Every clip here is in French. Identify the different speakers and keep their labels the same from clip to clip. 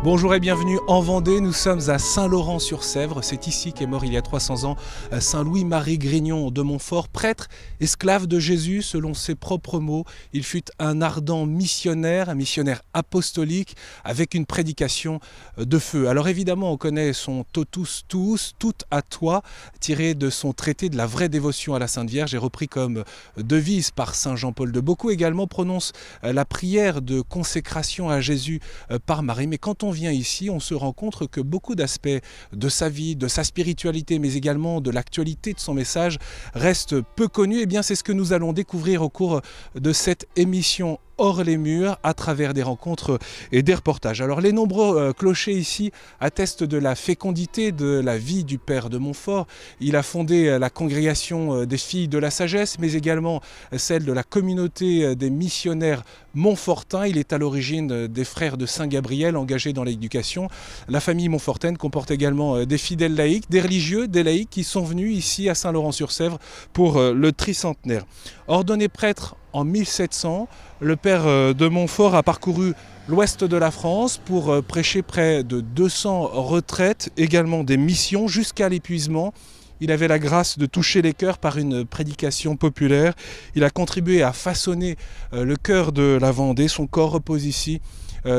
Speaker 1: Bonjour et bienvenue en Vendée, nous sommes à Saint-Laurent-sur-Sèvre, c'est ici qu'est mort il y a 300 ans Saint Louis-Marie Grignion de Montfort, prêtre, esclave de Jésus selon ses propres mots. Il fut un ardent missionnaire, un missionnaire apostolique avec une prédication de feu. Alors évidemment on connaît son Totus Tuus, tout à toi, tiré de son traité de la vraie dévotion à la Sainte Vierge et repris comme devise par Saint Jean-Paul de Beaucoup. Également prononce la prière de consécration à Jésus par Marie. Mais quand on vient ici, on se rend compte que beaucoup d'aspects de sa vie, de sa spiritualité, mais également de l'actualité de son message restent peu connus. Et bien c'est ce que nous allons découvrir au cours de cette émission Hors les murs, à travers des rencontres et des reportages. Alors les nombreux clochers ici attestent de la fécondité de la vie du père de Montfort. Il a fondé la congrégation des filles de la sagesse, mais également celle de la communauté des missionnaires montfortins. Il est à l'origine des frères de Saint-Gabriel engagés dans l'éducation. La famille montfortaine comporte également des fidèles laïcs, des religieux, des laïcs qui sont venus ici à Saint-Laurent-sur-Sèvre pour le tricentenaire. Ordonné prêtre en 1700, le père de Montfort a parcouru l'ouest de la France pour prêcher près de 200 retraites, également des missions jusqu'à l'épuisement. Il avait la grâce de toucher les cœurs par une prédication populaire. Il a contribué à façonner le cœur de la Vendée. Son corps repose ici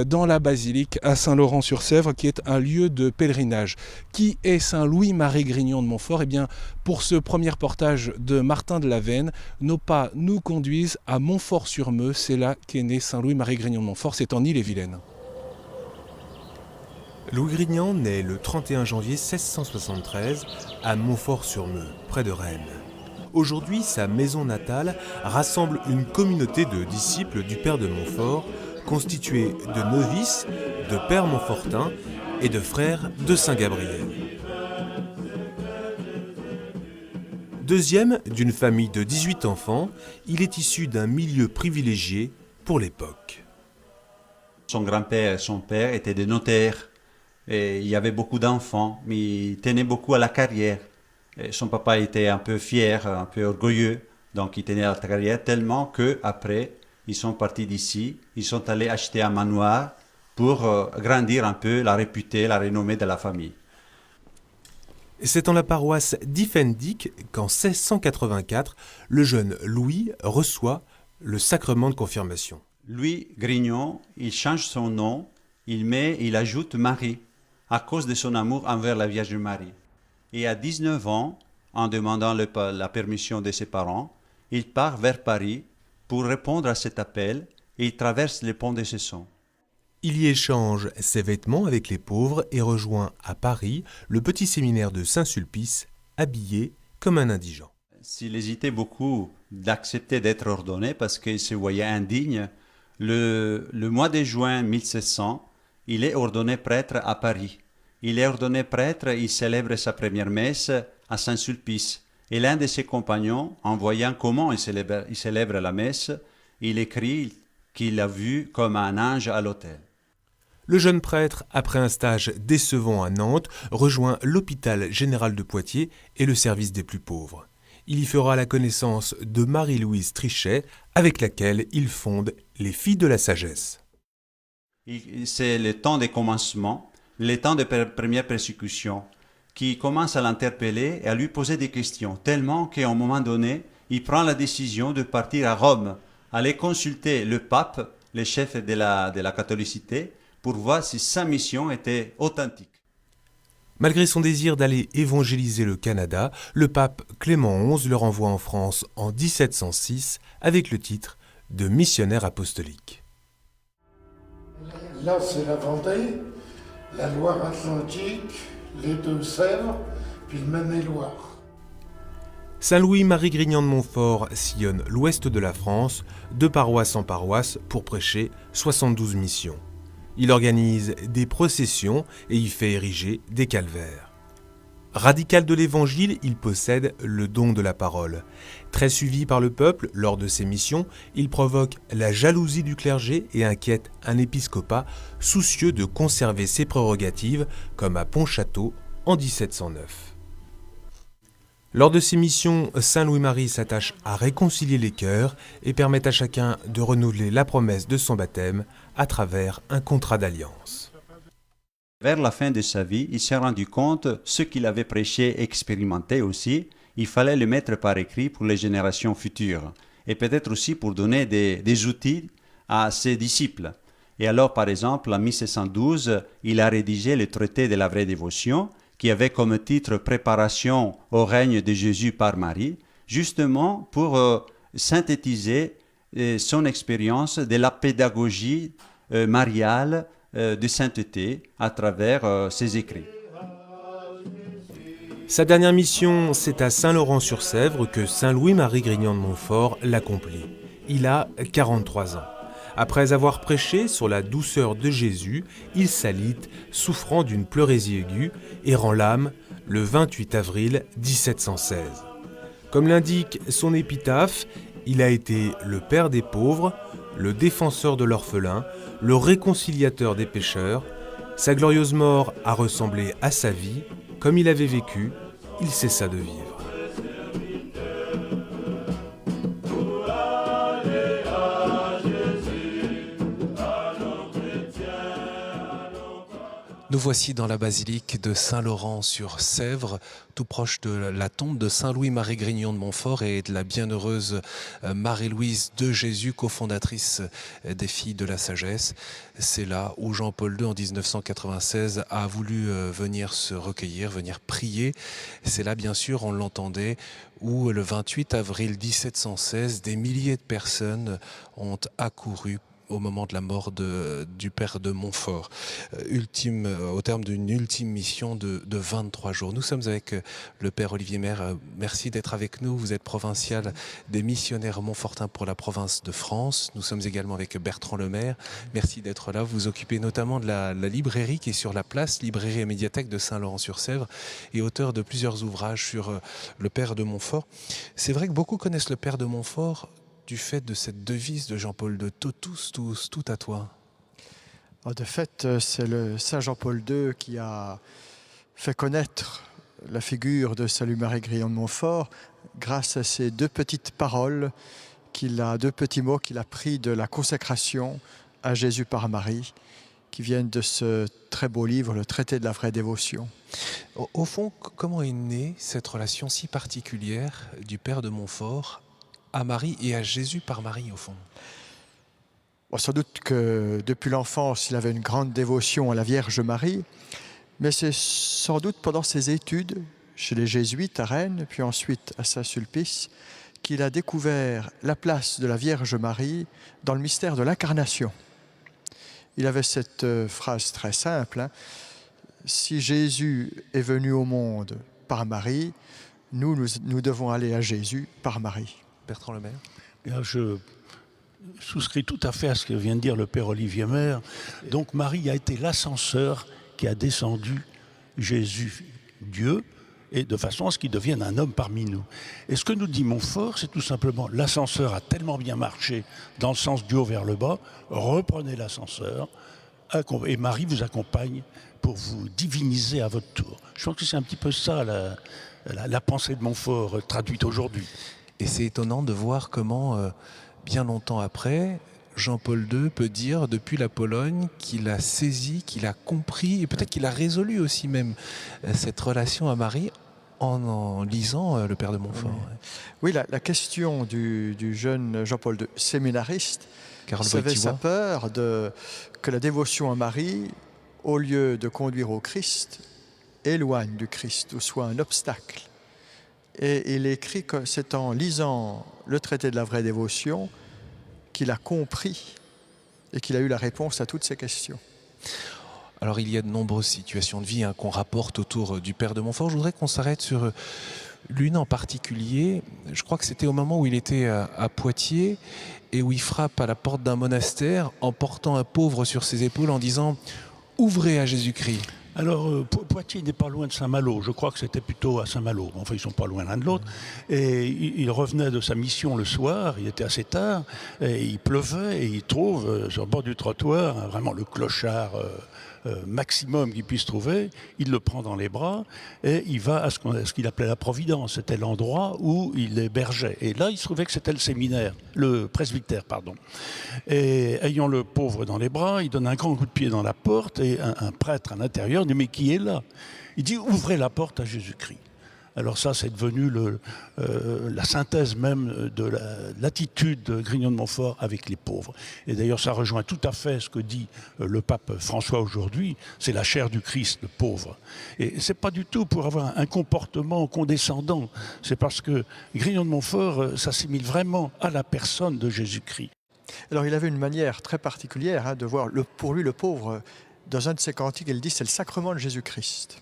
Speaker 1: dans la basilique à Saint-Laurent-sur-Sèvre, qui est un lieu de pèlerinage. Qui est Saint Louis-Marie Grignion de Montfort ? Eh bien, pour ce premier reportage de Martin de Lavenne, nos pas nous conduisent à Montfort-sur-Meux. C'est là qu'est né Saint Louis-Marie Grignion de Montfort, c'est en Ille-et-Vilaine.
Speaker 2: Louis Grignion naît le 31 janvier 1673 à Montfort-sur-Meux, près de Rennes. Aujourd'hui, sa maison natale rassemble une communauté de disciples du père de Montfort, constituée de novices, de pères montfortins et de frères de Saint-Gabriel. Deuxième d'une famille de 18 enfants, il est issu d'un milieu privilégié pour l'époque.
Speaker 3: Son grand-père et son père étaient des notaires. Et il y avait beaucoup d'enfants, mais il tenait beaucoup à la carrière. Et son papa était un peu fier, un peu orgueilleux, donc il tenait à la carrière tellement qu'après, ils sont partis d'ici, ils sont allés acheter un manoir pour grandir un peu la réputée, la renommée de la famille.
Speaker 2: C'est en la paroisse d'Iffendic qu'en 1684, le jeune Louis reçoit le sacrement de confirmation.
Speaker 3: Louis Grignion, il change son nom, il ajoute Marie, à cause de son amour envers la Vierge Marie. Et à 19 ans, en demandant la permission de ses parents, il part vers Paris pour répondre à cet appel et il traverse le pont de Cesson.
Speaker 2: Il y échange ses vêtements avec les pauvres et rejoint à Paris le petit séminaire de Saint-Sulpice, habillé comme un indigent.
Speaker 3: Il hésitait beaucoup d'accepter d'être ordonné parce qu'il se voyait indigne. Le mois de juin 1700, il est ordonné prêtre à Paris. Il est ordonné prêtre, il célèbre sa première messe à Saint-Sulpice. Et l'un de ses compagnons, en voyant comment il célèbre la messe, il écrit qu'il l'a vu comme un ange à l'autel.
Speaker 2: Le jeune prêtre, après un stage décevant à Nantes, rejoint l'hôpital général de Poitiers et le service des plus pauvres. Il y fera la connaissance de Marie-Louise Trichet, avec laquelle il fonde les Filles de la Sagesse.
Speaker 3: C'est le temps des commencements, le temps de première persécution, qui commence à l'interpeller et à lui poser des questions, tellement qu'à un moment donné, il prend la décision de partir à Rome, aller consulter le pape, le chef de la catholicité, pour voir si sa mission était authentique.
Speaker 2: Malgré son désir d'aller évangéliser le Canada, le pape Clément XI le renvoie en France en 1706 avec le titre de missionnaire apostolique.
Speaker 4: Là, c'est la Vendée, la Loire-Atlantique, les Deux-Sèvres, puis le Maine-et-Loire.
Speaker 2: Saint Louis-Marie Grignion de Montfort sillonne l'ouest de la France, de paroisse en paroisse, pour prêcher 72 missions. Il organise des processions et y fait ériger des calvaires. Radical de l'Évangile, il possède le don de la parole. Très suivi par le peuple lors de ses missions, il provoque la jalousie du clergé et inquiète un épiscopat soucieux de conserver ses prérogatives, comme à Pontchâteau en 1709. Lors de ses missions, Saint Louis-Marie s'attache à réconcilier les cœurs et permet à chacun de renouveler la promesse de son baptême à travers un contrat d'alliance.
Speaker 3: Vers la fin de sa vie, il s'est rendu compte ce qu'il avait prêché, expérimenté aussi, il fallait le mettre par écrit pour les générations futures et peut-être aussi pour donner des outils à ses disciples. Et alors, par exemple, en 1712, il a rédigé le traité de la vraie dévotion qui avait comme titre « Préparation au règne de Jésus par Marie », justement pour synthétiser son expérience de la pédagogie mariale de sainteté à travers ses écrits.
Speaker 2: Sa dernière mission, c'est à Saint-Laurent-sur-Sèvre que Saint Louis-Marie Grignion de Montfort l'accomplit. Il a 43 ans. Après avoir prêché sur la douceur de Jésus, il s'alite, souffrant d'une pleurésie aiguë et rend l'âme le 28 avril 1716. Comme l'indique son épitaphe, il a été le père des pauvres, le défenseur de l'orphelin, le réconciliateur des pécheurs. Sa glorieuse mort a ressemblé à sa vie. Comme il avait vécu, il cessa de vivre.
Speaker 1: Nous voici dans la basilique de Saint-Laurent-sur-Sèvre, tout proche de la tombe de Saint Louis-Marie Grignion de Montfort et de la bienheureuse Marie-Louise de Jésus, cofondatrice des Filles de la Sagesse. C'est là où Jean-Paul II, en 1996, a voulu venir se recueillir, venir prier. C'est là, bien sûr, on l'entendait, où le 28 avril 1716, des milliers de personnes ont accouru au moment de la mort du père de Montfort, au terme d'une ultime mission de 23 jours. Nous sommes avec le père Olivier Maire. Merci d'être avec nous. Vous êtes provincial des missionnaires montfortins pour la province de France. Nous sommes également avec Bertrand Lemaire. Merci d'être là. Vous vous occupez notamment de la librairie qui est sur la place, librairie et médiathèque de Saint-Laurent-sur-Sèvre, et auteur de plusieurs ouvrages sur le père de Montfort. C'est vrai que beaucoup connaissent le père de Montfort du fait de cette devise de Jean-Paul II, tous, tout à toi.
Speaker 5: De fait, c'est le Saint Jean-Paul II qui a fait connaître la figure de Saint Louis-Marie Grignion de Montfort grâce à ces deux petites paroles, deux petits mots qu'il a pris de la consécration à Jésus par Marie, qui viennent de ce très beau livre, le traité de la vraie dévotion.
Speaker 1: Au fond, comment est née cette relation si particulière du père de Montfort à Marie et à Jésus par Marie, au fond?
Speaker 5: Sans doute que depuis l'enfance, il avait une grande dévotion à la Vierge Marie, mais c'est sans doute pendant ses études chez les Jésuites à Rennes, puis ensuite à Saint-Sulpice, qu'il a découvert la place de la Vierge Marie dans le mystère de l'incarnation. Il avait cette phrase très simple, si Jésus est venu au monde par Marie, nous devons aller à Jésus par Marie.
Speaker 1: Bertrand Lemaire.
Speaker 6: Je souscris tout à fait à ce que vient de dire le père Olivier Maire. Donc Marie a été l'ascenseur qui a descendu Jésus, Dieu, et de façon à ce qu'il devienne un homme parmi nous. Et ce que nous dit Montfort, c'est tout simplement l'ascenseur a tellement bien marché dans le sens du haut vers le bas, reprenez l'ascenseur, et Marie vous accompagne pour vous diviniser à votre tour. Je pense que c'est un petit peu ça la pensée de Montfort traduite aujourd'hui.
Speaker 1: Et c'est étonnant de voir comment, bien longtemps après, Jean-Paul II peut dire depuis la Pologne qu'il a saisi, qu'il a compris et peut-être qu'il a résolu aussi même cette relation à Marie en lisant le père de Montfort.
Speaker 5: Oui, la question du jeune Jean-Paul II, séminariste, avait sa peur que la dévotion à Marie, au lieu de conduire au Christ, éloigne du Christ ou soit un obstacle. Et il écrit que c'est en lisant le traité de la vraie dévotion qu'il a compris et qu'il a eu la réponse à toutes ces questions.
Speaker 1: Alors il y a de nombreuses situations de vie qu'on rapporte autour du père de Montfort. Je voudrais qu'on s'arrête sur l'une en particulier. Je crois que c'était au moment où il était à Poitiers et où il frappe à la porte d'un monastère en portant un pauvre sur ses épaules en disant « Ouvrez à Jésus-Christ ».
Speaker 6: Alors, Poitiers n'est pas loin de Saint-Malo. Je crois que c'était plutôt à Saint-Malo. Enfin, ils sont pas loin l'un de l'autre. Et il revenait de sa mission le soir. Il était assez tard. Et il pleuvait et il trouve sur le bord du trottoir vraiment le clochard maximum qu'il puisse trouver. Il le prend dans les bras et il va à ce qu'il appelait la Providence. C'était l'endroit où il hébergeait. Et là, il se trouvait que c'était le presbytère, pardon. Et ayant le pauvre dans les bras, il donne un grand coup de pied dans la porte et un prêtre à l'intérieur dit « Mais qui est là ?» Il dit « Ouvrez la porte à Jésus-Christ ». Alors ça, c'est devenu la synthèse même de l'attitude de Grignion de Montfort avec les pauvres. Et d'ailleurs, ça rejoint tout à fait ce que dit le pape François aujourd'hui, c'est la chair du Christ, le pauvre. Et c'est pas du tout pour avoir un comportement condescendant, c'est parce que Grignion de Montfort s'assimile vraiment à la personne de Jésus-Christ.
Speaker 5: Alors il avait une manière très particulière de voir, pour lui le pauvre, dans un de ses cantiques, il dit c'est le sacrement de Jésus-Christ.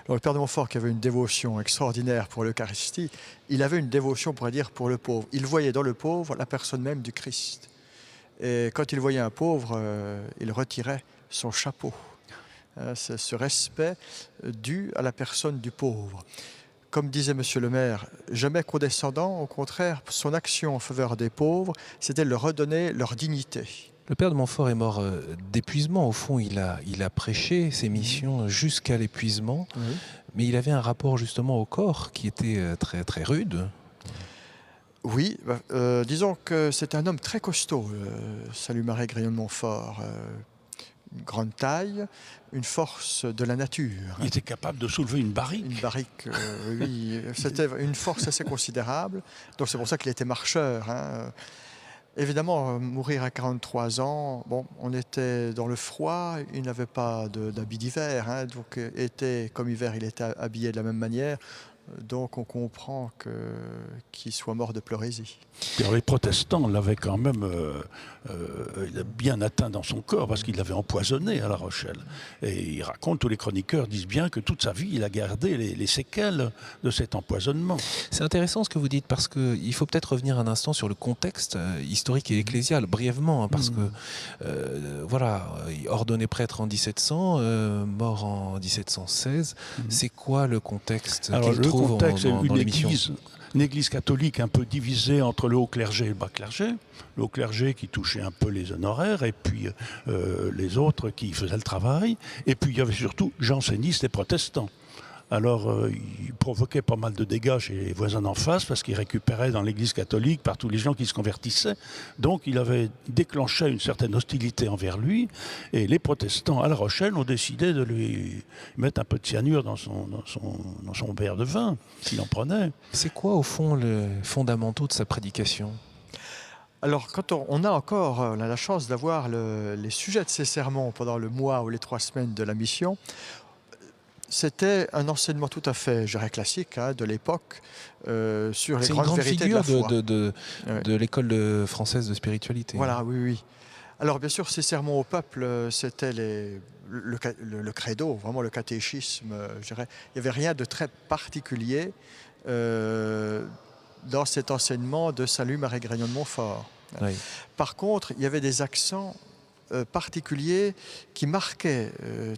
Speaker 5: Alors, le père de Montfort, qui avait une dévotion extraordinaire pour l'Eucharistie, il avait une dévotion, on pourrait dire, pour le pauvre. Il voyait dans le pauvre la personne même du Christ. Et quand il voyait un pauvre, il retirait son chapeau. C'est ce respect dû à la personne du pauvre. Comme disait monsieur le maire, jamais condescendant, au contraire, son action en faveur des pauvres, c'était de leur redonner leur dignité.
Speaker 1: Le père de Montfort est mort d'épuisement. Au fond, il a prêché ses missions jusqu'à l'épuisement. Oui. Mais il avait un rapport justement au corps qui était très, très rude.
Speaker 5: Oui, disons que c'est un homme très costaud, Salut Marie Grignion de Montfort. Une grande taille, une force de la nature.
Speaker 6: Il était capable de soulever une barrique.
Speaker 5: Une barrique, oui. C'était une force assez considérable. Donc c'est pour ça qu'il était marcheur. Évidemment, mourir à 43 ans, bon, on était dans le froid, il n'avait pas d'habits d'hiver, donc été comme hiver, il était habillé de la même manière. Donc on comprend qu'il soit mort de pleurésie.
Speaker 6: Alors, les protestants l'avaient quand même bien atteint dans son corps parce qu'il l'avait empoisonné à La Rochelle. Et il raconte, tous les chroniqueurs disent bien que toute sa vie, il a gardé les séquelles de cet empoisonnement.
Speaker 1: C'est intéressant ce que vous dites parce qu'il faut peut-être revenir un instant sur le contexte historique et ecclésial, brièvement, parce que, voilà, ordonné prêtre en 1700, mort en 1716. C'est quoi le contexte qu'il trouve
Speaker 6: le contexte,
Speaker 1: dans l'émission ?
Speaker 6: Une église catholique un peu divisée entre le haut clergé et le bas clergé. Le haut clergé qui touchait un peu les honoraires et puis les autres qui faisaient le travail. Et puis il y avait surtout jansénistes et protestants. Alors, il provoquait pas mal de dégâts chez les voisins d'en face parce qu'il récupérait dans l'église catholique par tous les gens qui se convertissaient. Donc, il avait déclenché une certaine hostilité envers lui. Et les protestants à La Rochelle ont décidé de lui mettre un peu de cyanure dans son verre de vin, s'il en prenait.
Speaker 1: C'est quoi, au fond, les fondamentaux de sa prédication ?
Speaker 5: Alors, quand on a encore la chance d'avoir les sujets de ces sermons pendant le mois ou les 3 semaines de la mission, c'était un enseignement tout à fait, je dirais, classique de l'époque sur les grandes vérités de la foi.
Speaker 1: C'est une grande figure de l'école française de spiritualité.
Speaker 5: Voilà, oui. Alors, bien sûr, ces sermons au peuple, c'était le credo, vraiment le catéchisme, je dirais. Il n'y avait rien de très particulier dans cet enseignement de Salut Marie Grignion de Montfort. Oui. Par contre, il y avait des accents particuliers qui marquaient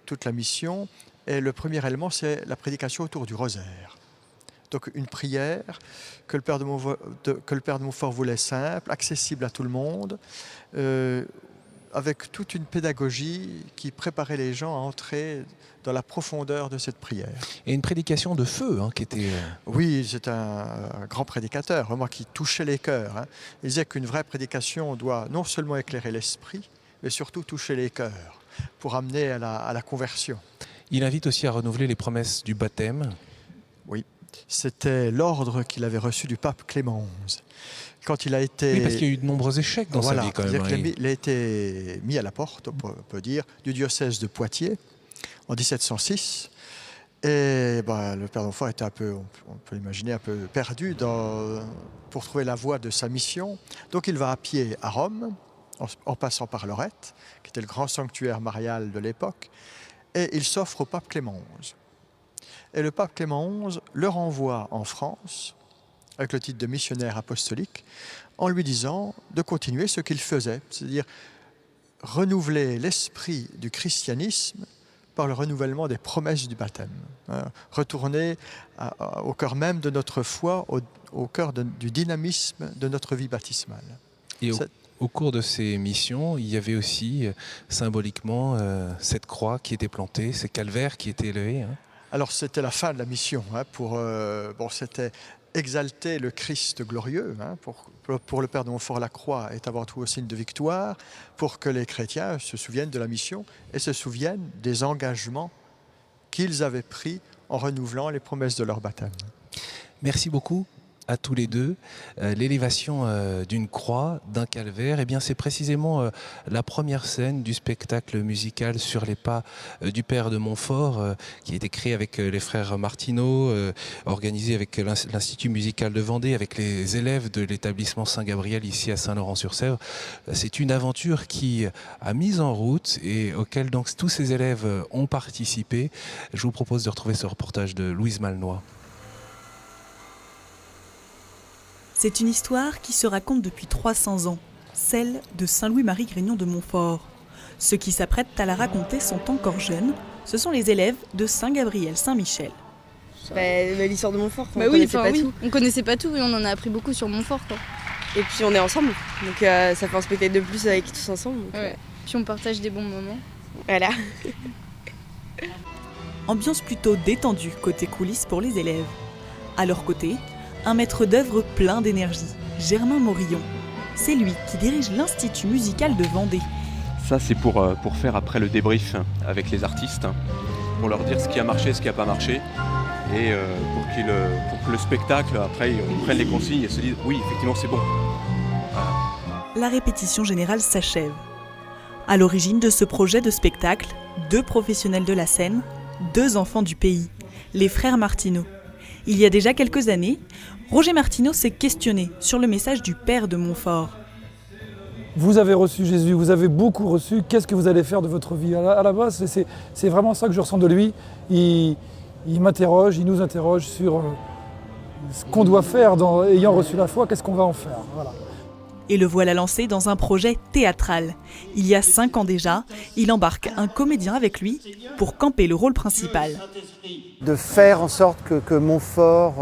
Speaker 5: toute la mission. Et le premier élément, c'est la prédication autour du rosaire. Donc une prière que le père de Montfort voulait simple, accessible à tout le monde, avec toute une pédagogie qui préparait les gens à entrer dans la profondeur de cette prière.
Speaker 1: Et une prédication de feu qui était...
Speaker 5: Oui, c'est un grand prédicateur, vraiment qui touchait les cœurs. Il disait qu'une vraie prédication doit non seulement éclairer l'esprit, mais surtout toucher les cœurs pour amener à la conversion.
Speaker 1: Il invite aussi à renouveler les promesses du baptême.
Speaker 5: Oui, c'était l'ordre qu'il avait reçu du pape Clément XI. Quand il a été...
Speaker 1: Oui, parce qu'il y a eu de nombreux échecs dans sa vie quand même.
Speaker 5: Il a été mis à la porte, on peut dire, du diocèse de Poitiers en 1706. Et le père de Montfort était un peu, on peut l'imaginer, un peu perdu pour trouver la voie de sa mission. Donc il va à pied à Rome, en passant par Lorette, qui était le grand sanctuaire marial de l'époque. Et il s'offre au pape Clément XI. Et le pape Clément XI le renvoie en France, avec le titre de missionnaire apostolique, en lui disant de continuer ce qu'il faisait, c'est-à-dire renouveler l'esprit du christianisme par le renouvellement des promesses du baptême. Retourner au cœur même de notre foi, au cœur du dynamisme de notre vie baptismale.
Speaker 1: Et au cours de ces missions, il y avait aussi symboliquement cette croix qui était plantée, ces calvaires qui étaient élevés.
Speaker 5: Alors c'était la fin de la mission. C'était exalter le Christ glorieux. Pour le Père de Montfort, la croix est avant tout un signe de victoire, pour que les chrétiens se souviennent de la mission et se souviennent des engagements qu'ils avaient pris en renouvelant les promesses de leur baptême.
Speaker 1: Merci beaucoup à tous les deux. L'élévation d'une croix, d'un calvaire, eh bien c'est précisément la première scène du spectacle musical Sur les pas du Père de Montfort, qui a été créé avec les frères Martineau, organisé avec l'Institut musical de Vendée, avec les élèves de l'établissement Saint-Gabriel ici à Saint-Laurent-sur-Sèvre. C'est une aventure qui a mis en route et auquel donc tous ces élèves ont participé. Je vous propose de retrouver ce reportage de Louise Malnois.
Speaker 7: C'est une histoire qui se raconte depuis 300 ans, celle de Saint-Louis-Marie Grignion de Montfort. Ceux qui s'apprêtent à la raconter sont encore jeunes, ce sont les élèves de Saint-Gabriel-Saint-Michel.
Speaker 8: L'histoire de Montfort, on connaissait pas tout et on en a appris beaucoup sur Montfort. Quoi. Et puis on est ensemble, donc ça fait un spectacle de plus avec tous ensemble. Puis on partage des bons moments. Voilà.
Speaker 7: Ambiance plutôt détendue côté coulisses pour les élèves. À leur côté, un maître d'œuvre plein d'énergie, Germain Morillon. C'est lui qui dirige l'Institut musical de Vendée.
Speaker 9: Ça, c'est pour faire après le débrief avec les artistes, pour leur dire ce qui a marché, ce qui n'a pas marché, et pour que le spectacle, après, ils prennent les consignes et se disent « oui, effectivement, c'est bon ».
Speaker 7: La répétition générale s'achève. À l'origine de ce projet de spectacle, 2 professionnels de la scène, 2 enfants du pays, les frères Martineau. Il y a déjà quelques années, Roger Martineau s'est questionné sur le message du Père de Montfort.
Speaker 10: Vous avez reçu Jésus, vous avez beaucoup reçu, qu'est-ce que vous allez faire de votre vie ? À la base, c'est vraiment ça que je ressens de lui. Il m'interroge, il nous interroge sur ce qu'on doit faire ayant reçu la foi, qu'est-ce qu'on va en faire. Voilà.
Speaker 7: Et le voilà lancé dans un projet théâtral. Il y a 5 ans déjà, il embarque un comédien avec lui pour camper le rôle principal.
Speaker 11: De faire en sorte que Montfort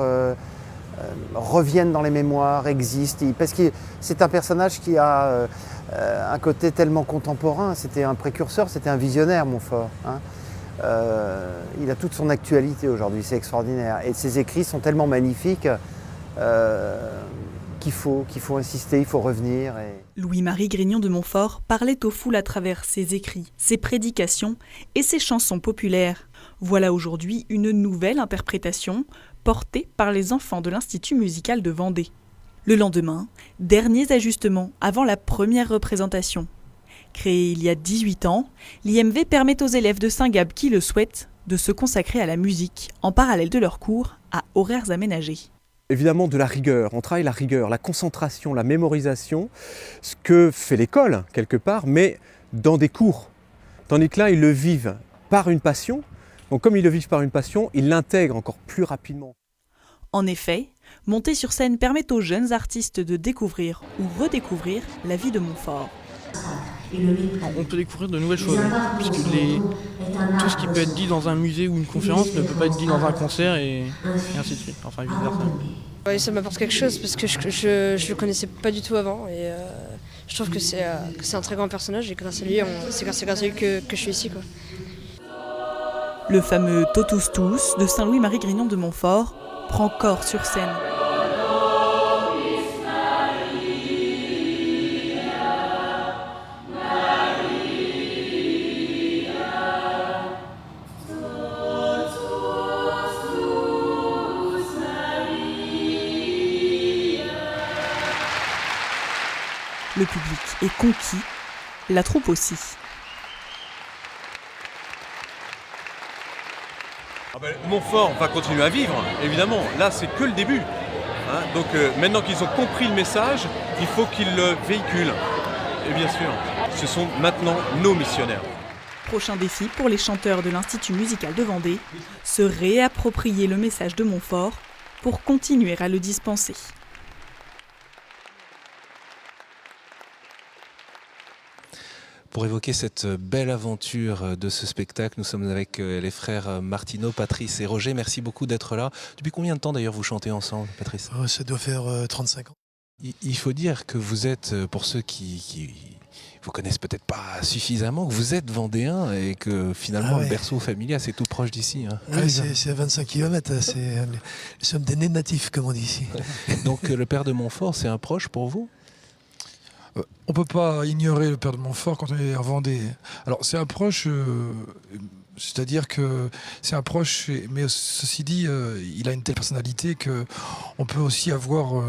Speaker 11: revienne dans les mémoires, existe, parce que c'est un personnage qui a un côté tellement contemporain, c'était un précurseur, c'était un visionnaire, Montfort. Il a toute son actualité aujourd'hui, c'est extraordinaire. Et ses écrits sont tellement magnifiques qu'il faut insister, il faut revenir.
Speaker 7: Louis-Marie Grignion de Montfort parlait aux foules à travers ses écrits, ses prédications et ses chansons populaires. Voilà aujourd'hui une nouvelle interprétation portée par les enfants de l'Institut musical de Vendée. Le lendemain, derniers ajustements avant la première représentation. Créée il y a 18 ans, l'IMV permet aux élèves de Saint-Gab qui le souhaitent de se consacrer à la musique en parallèle de leurs cours à horaires aménagés.
Speaker 9: Évidemment de la rigueur, on travaille la rigueur, la concentration, la mémorisation, ce que fait l'école quelque part, mais dans des cours. Tandis que là, ils le vivent par une passion. Donc comme ils le vivent par une passion, ils l'intègrent encore plus rapidement.
Speaker 7: En effet, monter sur scène permet aux jeunes artistes de découvrir ou redécouvrir la vie de Montfort.
Speaker 12: On peut découvrir de nouvelles choses, puisque tout ce qui peut être dit dans un musée ou une conférence ne peut pas être dit dans un concert et ainsi de suite, enfin vice versa.
Speaker 8: Ouais, ça m'apporte quelque chose parce que je le connaissais pas du tout avant et je trouve que c'est un très grand personnage et grâce à lui, c'est grâce à lui que je suis ici, quoi.
Speaker 7: Le fameux Totus Tous de Saint-Louis-Marie Grignion de Montfort prend corps sur scène. Le public est conquis, la troupe aussi.
Speaker 2: Montfort va continuer à vivre, évidemment. Là, c'est que le début. Donc maintenant qu'ils ont compris le message, il faut qu'ils le véhiculent. Et bien sûr, ce sont maintenant nos missionnaires.
Speaker 7: Prochain défi pour les chanteurs de l'Institut musical de Vendée, se réapproprier le message de Montfort pour continuer à le dispenser.
Speaker 1: Pour évoquer cette belle aventure de ce spectacle, nous sommes avec les frères Martineau, Patrice et Roger. Merci beaucoup d'être là. Depuis combien de temps d'ailleurs vous chantez ensemble, Patrice ?
Speaker 13: Ça doit faire 35 ans.
Speaker 1: Il faut dire que vous êtes, pour ceux qui vous connaissent peut-être pas suffisamment, que vous êtes vendéen et que finalement le berceau familial c'est tout proche d'ici. Hein.
Speaker 13: Oui, c'est à 25 km, nous sommes des nés natifs comme on dit ici.
Speaker 1: Donc le père de Montfort, c'est un proche pour vous ?
Speaker 10: On ne peut pas ignorer le père de Montfort quand on est en Vendée. Alors c'est un proche, c'est-à-dire que c'est un proche, mais ceci dit, il a une telle personnalité qu'on peut aussi avoir...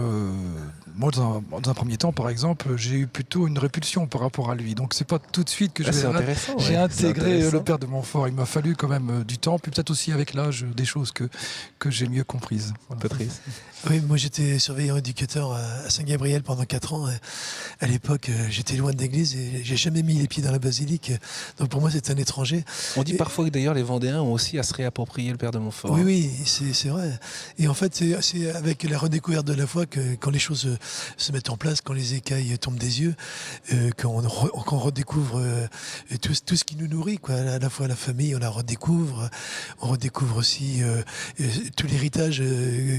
Speaker 10: moi, dans un premier temps, par exemple, j'ai eu plutôt une répulsion par rapport à lui. Donc c'est pas tout de suite que j'ai intégré le père de Montfort. Il m'a fallu quand même du temps, puis peut-être aussi avec l'âge, des choses que j'ai mieux comprises. Voilà.
Speaker 1: Patrice ?
Speaker 13: Oui, moi j'étais surveillant éducateur à Saint-Gabriel pendant 4 ans. À l'époque, j'étais loin de l'église et j'ai jamais mis les pieds dans la basilique. Donc pour moi, c'était un étranger.
Speaker 1: On dit parfois que d'ailleurs les Vendéens ont aussi à se réapproprier le père de Montfort.
Speaker 13: Oui, c'est vrai. Et en fait, c'est avec la redécouverte de la foi que quand les choses se mettent en place, quand les écailles tombent des yeux, qu'on redécouvre tout ce qui nous nourrit, quoi. À la fois la famille, on la redécouvre. On redécouvre aussi tout l'héritage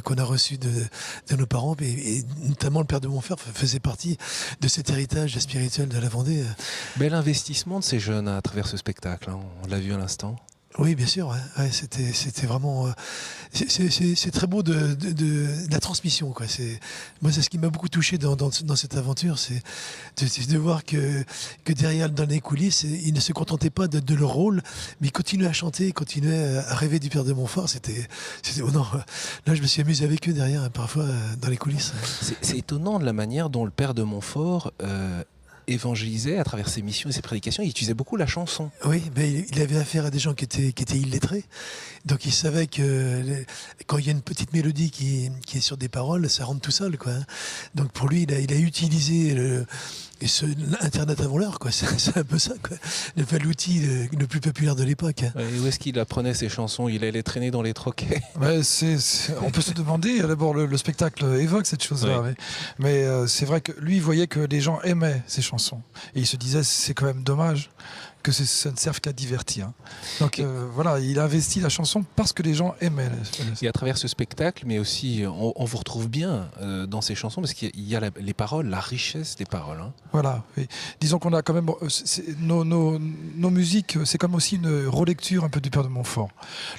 Speaker 13: qu'on a reçu de nos parents, et notamment le père de Montfort faisait partie de cet héritage spirituel de la Vendée.
Speaker 1: Bel investissement de ces jeunes à travers ce spectacle, hein. On l'a vu à l'instant.
Speaker 13: Oui, bien sûr. Ouais, c'était vraiment. C'est très beau de la transmission, quoi. Moi, c'est ce qui m'a beaucoup touché dans cette aventure, c'est de voir que derrière, dans les coulisses, ils ne se contentaient pas de leur rôle, mais ils continuaient à chanter, ils continuaient à rêver du père de Montfort. Oh non, là, je me suis amusé avec eux derrière, parfois dans les coulisses.
Speaker 1: C'est étonnant de la manière dont le père de Montfort évangélisait à travers ses missions et ses prédications. Il utilisait beaucoup la chanson.
Speaker 13: Oui, mais il avait affaire à des gens qui étaient illettrés. Donc il savait que quand il y a une petite mélodie qui est sur des paroles, ça rentre tout seul, quoi. Donc pour lui, il a utilisé Internet avant l'heure, quoi. C'est un peu ça, quoi. L'outil le plus populaire de l'époque.
Speaker 1: Et où est-ce qu'il apprenait ses chansons ? Il allait traîner dans les troquets.
Speaker 10: On peut se demander, d'abord le spectacle évoque cette chose-là, oui. Mais c'est vrai que lui, il voyait que les gens aimaient ses chansons. Et il se disait, c'est quand même dommage que ça ne serve qu'à divertir. Donc voilà, il a investi la chanson parce que les gens aimaient.
Speaker 1: Et à travers ce spectacle, mais aussi, on vous retrouve bien dans ces chansons, parce qu'il y a les paroles, la richesse des paroles. Hein.
Speaker 10: Voilà. Et disons qu'on a quand même... nos musiques, c'est comme aussi une relecture un peu du père de Montfort.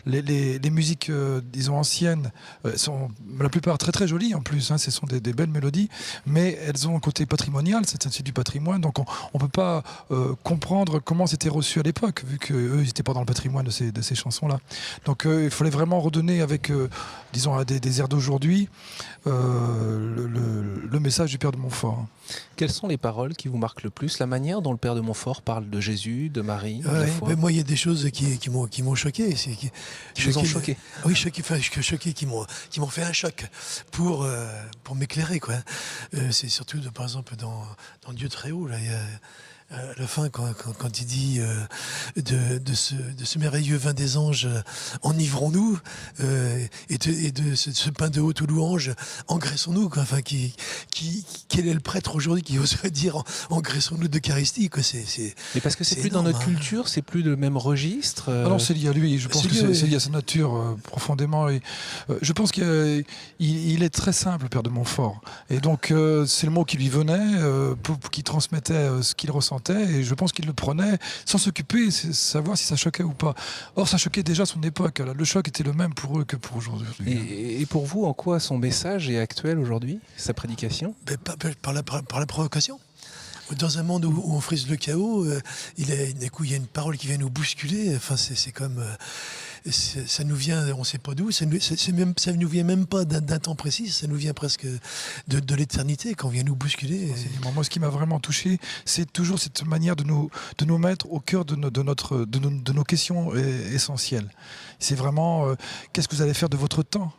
Speaker 10: Les musiques, disons, anciennes, sont la plupart très très jolies en plus. Hein, ce sont des belles mélodies, mais elles ont un côté patrimonial, c'est du patrimoine, donc on ne peut pas comprendre comment c'était reçu à l'époque, vu qu'eux, ils n'étaient pas dans le patrimoine de ces chansons-là. Donc il fallait vraiment redonner avec, disons, des airs d'aujourd'hui, le message du père de Montfort.
Speaker 1: Quelles sont les paroles qui vous marquent le plus ? La manière dont le père de Montfort parle de Jésus, de Marie, de la foi ?
Speaker 13: Mais moi, il y a des choses qui m'ont choqué.
Speaker 1: Qui vous ont choqué ?
Speaker 13: Oui, choqué, qui m'ont fait un choc pour m'éclairer, quoi. C'est surtout, par exemple, dans Dieu très haut, là, il y a... À la fin, quand il dit de ce merveilleux vin des anges, enivrons-nous, et de ce pain de haute louange, engraissons-nous, quoi. Enfin, quel est le prêtre aujourd'hui qui oserait dire engraissons-nous d'Eucharistie, quoi.
Speaker 1: Mais parce que c'est plus
Speaker 13: énorme,
Speaker 1: dans notre culture, c'est plus le même registre.
Speaker 10: Ah non, c'est lié à lui. Je pense que c'est lié à sa nature profondément. Et, je pense qu'il est très simple, le père de Montfort. Et donc, c'est le mot qui lui venait, qui transmettait ce qu'il ressentait. Et je pense qu'il le prenait sans s'occuper, savoir si ça choquait ou pas. Or, ça choquait déjà à son époque. Le choc était le même pour eux que pour aujourd'hui.
Speaker 1: Et pour vous, en quoi son message est actuel aujourd'hui, sa prédication ?
Speaker 13: Par la provocation. Dans un monde où on frise le chaos, il y a une parole qui vient nous bousculer. Enfin, c'est comme... ça nous vient, on ne sait pas d'où, ça nous vient même pas d'un temps précis, ça nous vient presque de l'éternité, quand on vient nous bousculer.
Speaker 10: Moi, ce qui m'a vraiment touché, c'est toujours cette manière de nous mettre au cœur de nos questions essentielles. C'est vraiment, qu'est-ce que vous allez faire de votre temps ?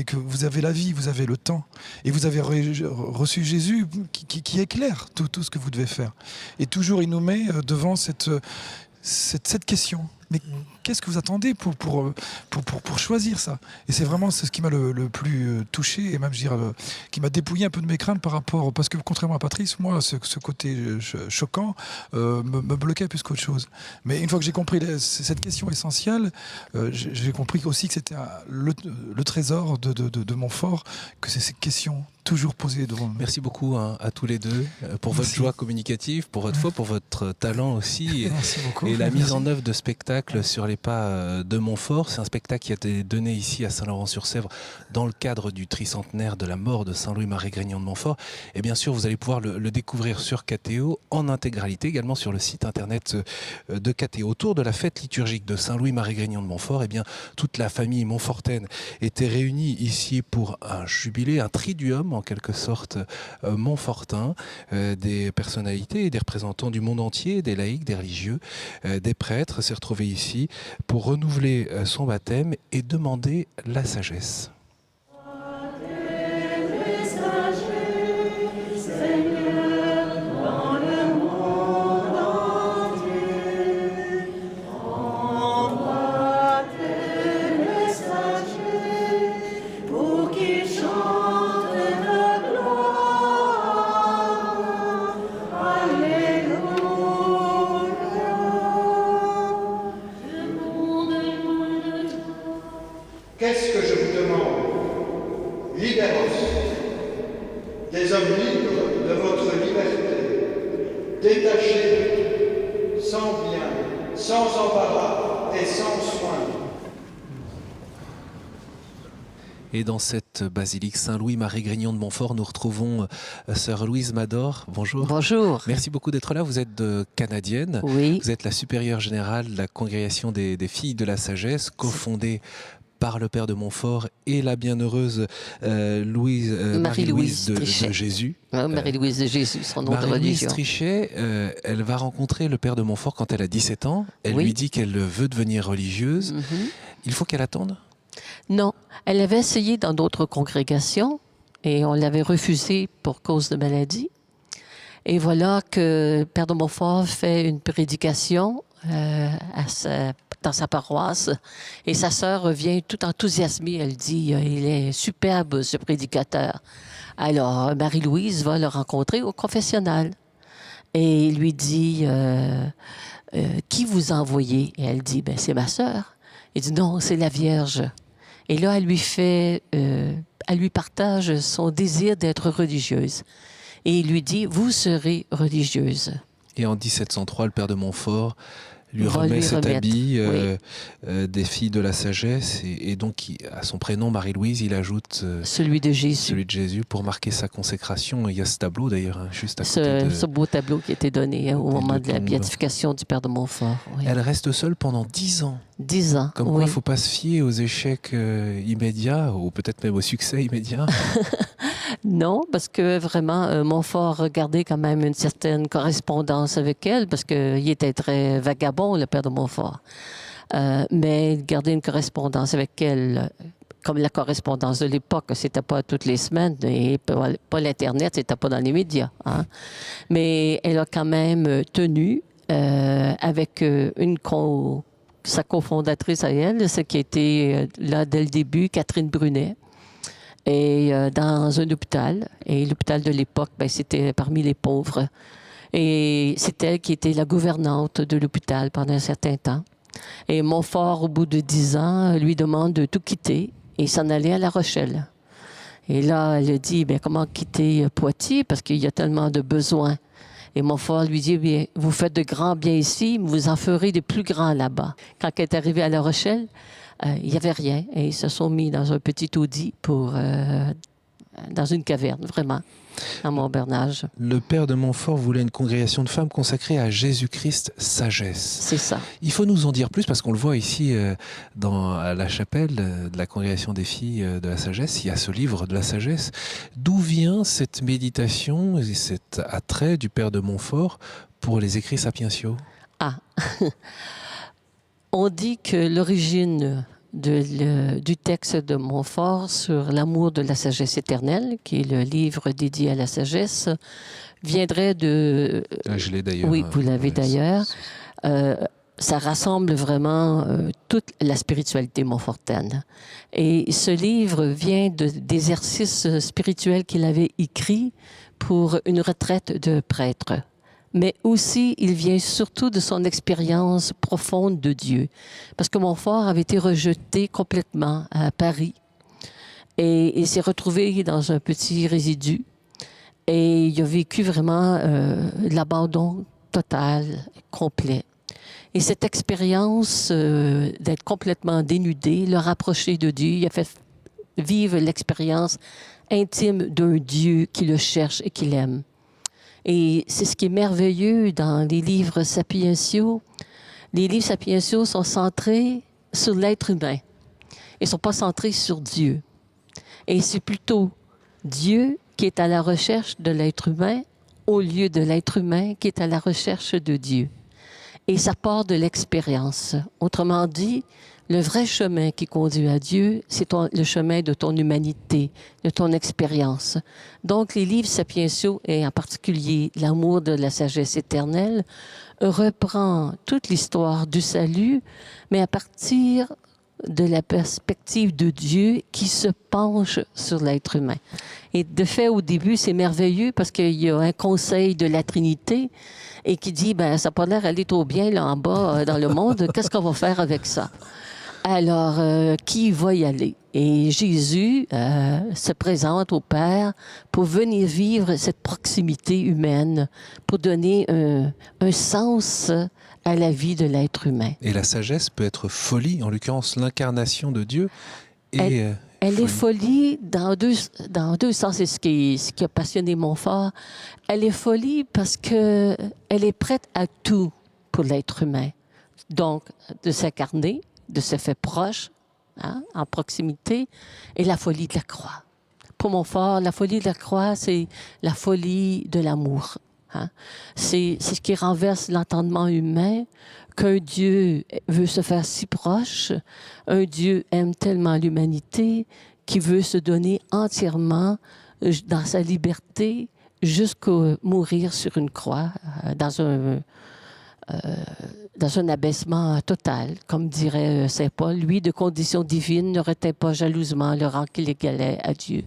Speaker 10: Que vous avez la vie, vous avez le temps, et vous avez reçu Jésus qui éclaire tout ce que vous devez faire. Et toujours, il nous met devant cette question. mais qu'est-ce que vous attendez pour choisir ça? Et c'est vraiment ce qui m'a le plus touché, et même je dirais, qui m'a dépouillé un peu de mes craintes par rapport, parce que contrairement à Patrice, moi, ce côté choquant me bloquait plus qu'autre chose. Mais une fois que j'ai compris cette question essentielle, j'ai compris aussi que c'était le trésor de Montfort, que c'est ces questions toujours posées devant nous.
Speaker 1: Merci beaucoup à tous les deux pour votre joie communicative, pour votre foi, pour votre talent aussi.
Speaker 10: Merci beaucoup.
Speaker 1: Et la mise en œuvre de spectacles sur les pas de Montfort. C'est un spectacle qui a été donné ici à Saint-Laurent-sur-Sèvre dans le cadre du tricentenaire de la mort de Saint-Louis-Marie Grignion de Montfort. Et bien sûr, vous allez pouvoir le découvrir sur KTO en intégralité, également sur le site internet de KTO. Autour de la fête liturgique de Saint-Louis-Marie Grignion de Montfort, eh bien, toute la famille montfortaine était réunie ici pour un jubilé, un triduum en quelque sorte montfortin, des personnalités et des représentants du monde entier, des laïcs, des religieux, des prêtres s'est retrouvé ici pour renouveler son baptême et demander la sagesse.
Speaker 14: Qu'est-ce que je vous demande? Libéros, des hommes libres de votre liberté, détachés, sans bien, sans embarras et sans soin.
Speaker 1: Et dans cette basilique Saint-Louis-Marie Grignion de Montfort, nous retrouvons sœur Louise Mador. Bonjour.
Speaker 15: Bonjour.
Speaker 1: Merci beaucoup d'être là. Vous êtes canadienne.
Speaker 15: Oui.
Speaker 1: Vous êtes la supérieure générale de la congrégation des filles de la sagesse, cofondée par le Père de Montfort et la bienheureuse Marie-Louise de Jésus.
Speaker 15: Marie-Louise de Jésus, son nom de religion.
Speaker 1: Marie-Louise Trichet, elle va rencontrer le Père de Montfort quand elle a 17 ans. Elle lui dit qu'elle veut devenir religieuse. Il faut qu'elle attende?
Speaker 15: Non. Elle avait essayé dans d'autres congrégations et on l'avait refusé pour cause de maladie. Et voilà que le Père de Montfort fait une prédication dans sa paroisse. Et sa sœur revient tout enthousiasmée. Elle dit, il est superbe ce prédicateur. Alors, Marie-Louise va le rencontrer au confessionnal. Et il lui dit, qui vous a envoyé? Et elle dit, c'est ma sœur. Il dit, non, c'est la Vierge. Et là, elle lui partage son désir d'être religieuse. Et il lui dit, vous serez religieuse.
Speaker 1: Et en 1703, le Père de Montfort lui remet cet habit des filles de la sagesse et donc à son prénom Marie-Louise il ajoute
Speaker 15: celui de Jésus.
Speaker 1: Celui de Jésus pour marquer sa consécration. Il y a ce tableau d'ailleurs juste à côté
Speaker 15: ce beau tableau qui a été donné au moment de la béatification du Père de Montfort. Oui.
Speaker 1: Elle reste seule pendant 10 ans.
Speaker 15: 10 ans.
Speaker 1: Comme quoi il ne faut pas se fier aux échecs immédiats ou peut-être même au succès immédiat.
Speaker 15: Non, parce que vraiment, Montfort gardait quand même une certaine correspondance avec elle, parce qu'il était très vagabond, le Père de Montfort. Mais il gardait une correspondance avec elle, comme la correspondance de l'époque, c'était pas toutes les semaines, et pas l'Internet, c'était pas dans les médias. Hein. Mais elle a quand même tenu avec sa cofondatrice à elle, ce qui était là dès le début, Catherine Brunet. Et dans un hôpital. Et l'hôpital de l'époque, c'était parmi les pauvres. Et c'est elle qui était la gouvernante de l'hôpital pendant un certain temps. Et Montfort, au bout de 10 ans, lui demande de tout quitter et s'en aller à La Rochelle. Et là, elle dit, comment quitter Poitiers parce qu'il y a tellement de besoins. Et Montfort lui dit, vous faites de grands biens ici, mais vous en ferez de plus grands là-bas. Quand elle est arrivée à La Rochelle, il n'y avait rien. Et ils se sont mis dans un petit taudis dans une caverne, vraiment, à Montbernage.
Speaker 1: Le Père de Montfort voulait une congrégation de femmes consacrée à Jésus-Christ sagesse.
Speaker 15: C'est ça.
Speaker 1: Il faut nous en dire plus parce qu'on le voit ici à la chapelle de la congrégation des filles de la sagesse. Il y a ce livre de la sagesse. D'où vient cette méditation et cet attrait du Père de Montfort pour les écrits sapientiaux?
Speaker 15: On dit que l'origine du texte de Montfort sur l'amour de la sagesse éternelle, qui est le livre dédié à la sagesse, viendrait de...
Speaker 1: Je l'ai d'ailleurs.
Speaker 15: Oui, vous l'avez d'ailleurs. ça rassemble vraiment toute la spiritualité montfortaine. Et ce livre vient d'exercices spirituels qu'il avait écrits pour une retraite de prêtre. Mais aussi, il vient surtout de son expérience profonde de Dieu. Parce que Montfort avait été rejeté complètement à Paris. Et il s'est retrouvé dans un petit résidu. Et il a vécu vraiment l'abandon total, complet. Et cette expérience d'être complètement dénudé, le rapprocher de Dieu, il a fait vivre l'expérience intime d'un Dieu qui le cherche et qui l'aime. Et c'est ce qui est merveilleux dans les livres sapientiaux. Les livres sapientiaux sont centrés sur l'être humain. Ils ne sont pas centrés sur Dieu. Et c'est plutôt Dieu qui est à la recherche de l'être humain au lieu de l'être humain qui est à la recherche de Dieu. Et ça part de l'expérience. Autrement dit, le vrai chemin qui conduit à Dieu, c'est le chemin de ton humanité, de ton expérience. Donc, les livres sapientiaux, et en particulier L'amour de la sagesse éternelle, reprend toute l'histoire du salut, mais à partir de la perspective de Dieu qui se penche sur l'être humain. Et de fait, au début, c'est merveilleux parce qu'il y a un conseil de la Trinité et qui dit, ben ça n'a pas l'air d'aller trop bien là en bas dans le monde, qu'est-ce qu'on va faire avec ça? Alors, qui va y aller? Et Jésus se présente au Père pour venir vivre cette proximité humaine, pour donner un sens à la vie de l'être humain.
Speaker 1: Et la sagesse peut être folie, en l'occurrence l'incarnation de Dieu. Et
Speaker 15: elle est folie dans deux sens. C'est ce qui a passionné Montfort. Elle est folie parce qu'elle est prête à tout pour l'être humain. Donc, de s'incarner, de se faire proche, en proximité, et la folie de la croix. Pour Montfort, la folie de la croix, c'est la folie de l'amour. C'est ce qui renverse l'entendement humain, qu'un Dieu veut se faire si proche, un Dieu aime tellement l'humanité qu'il veut se donner entièrement dans sa liberté jusqu'à mourir sur une croix, dans un abaissement total, comme dirait saint Paul. Lui, de condition divine, ne retint pas jalousement le rang qu'il égalait à Dieu,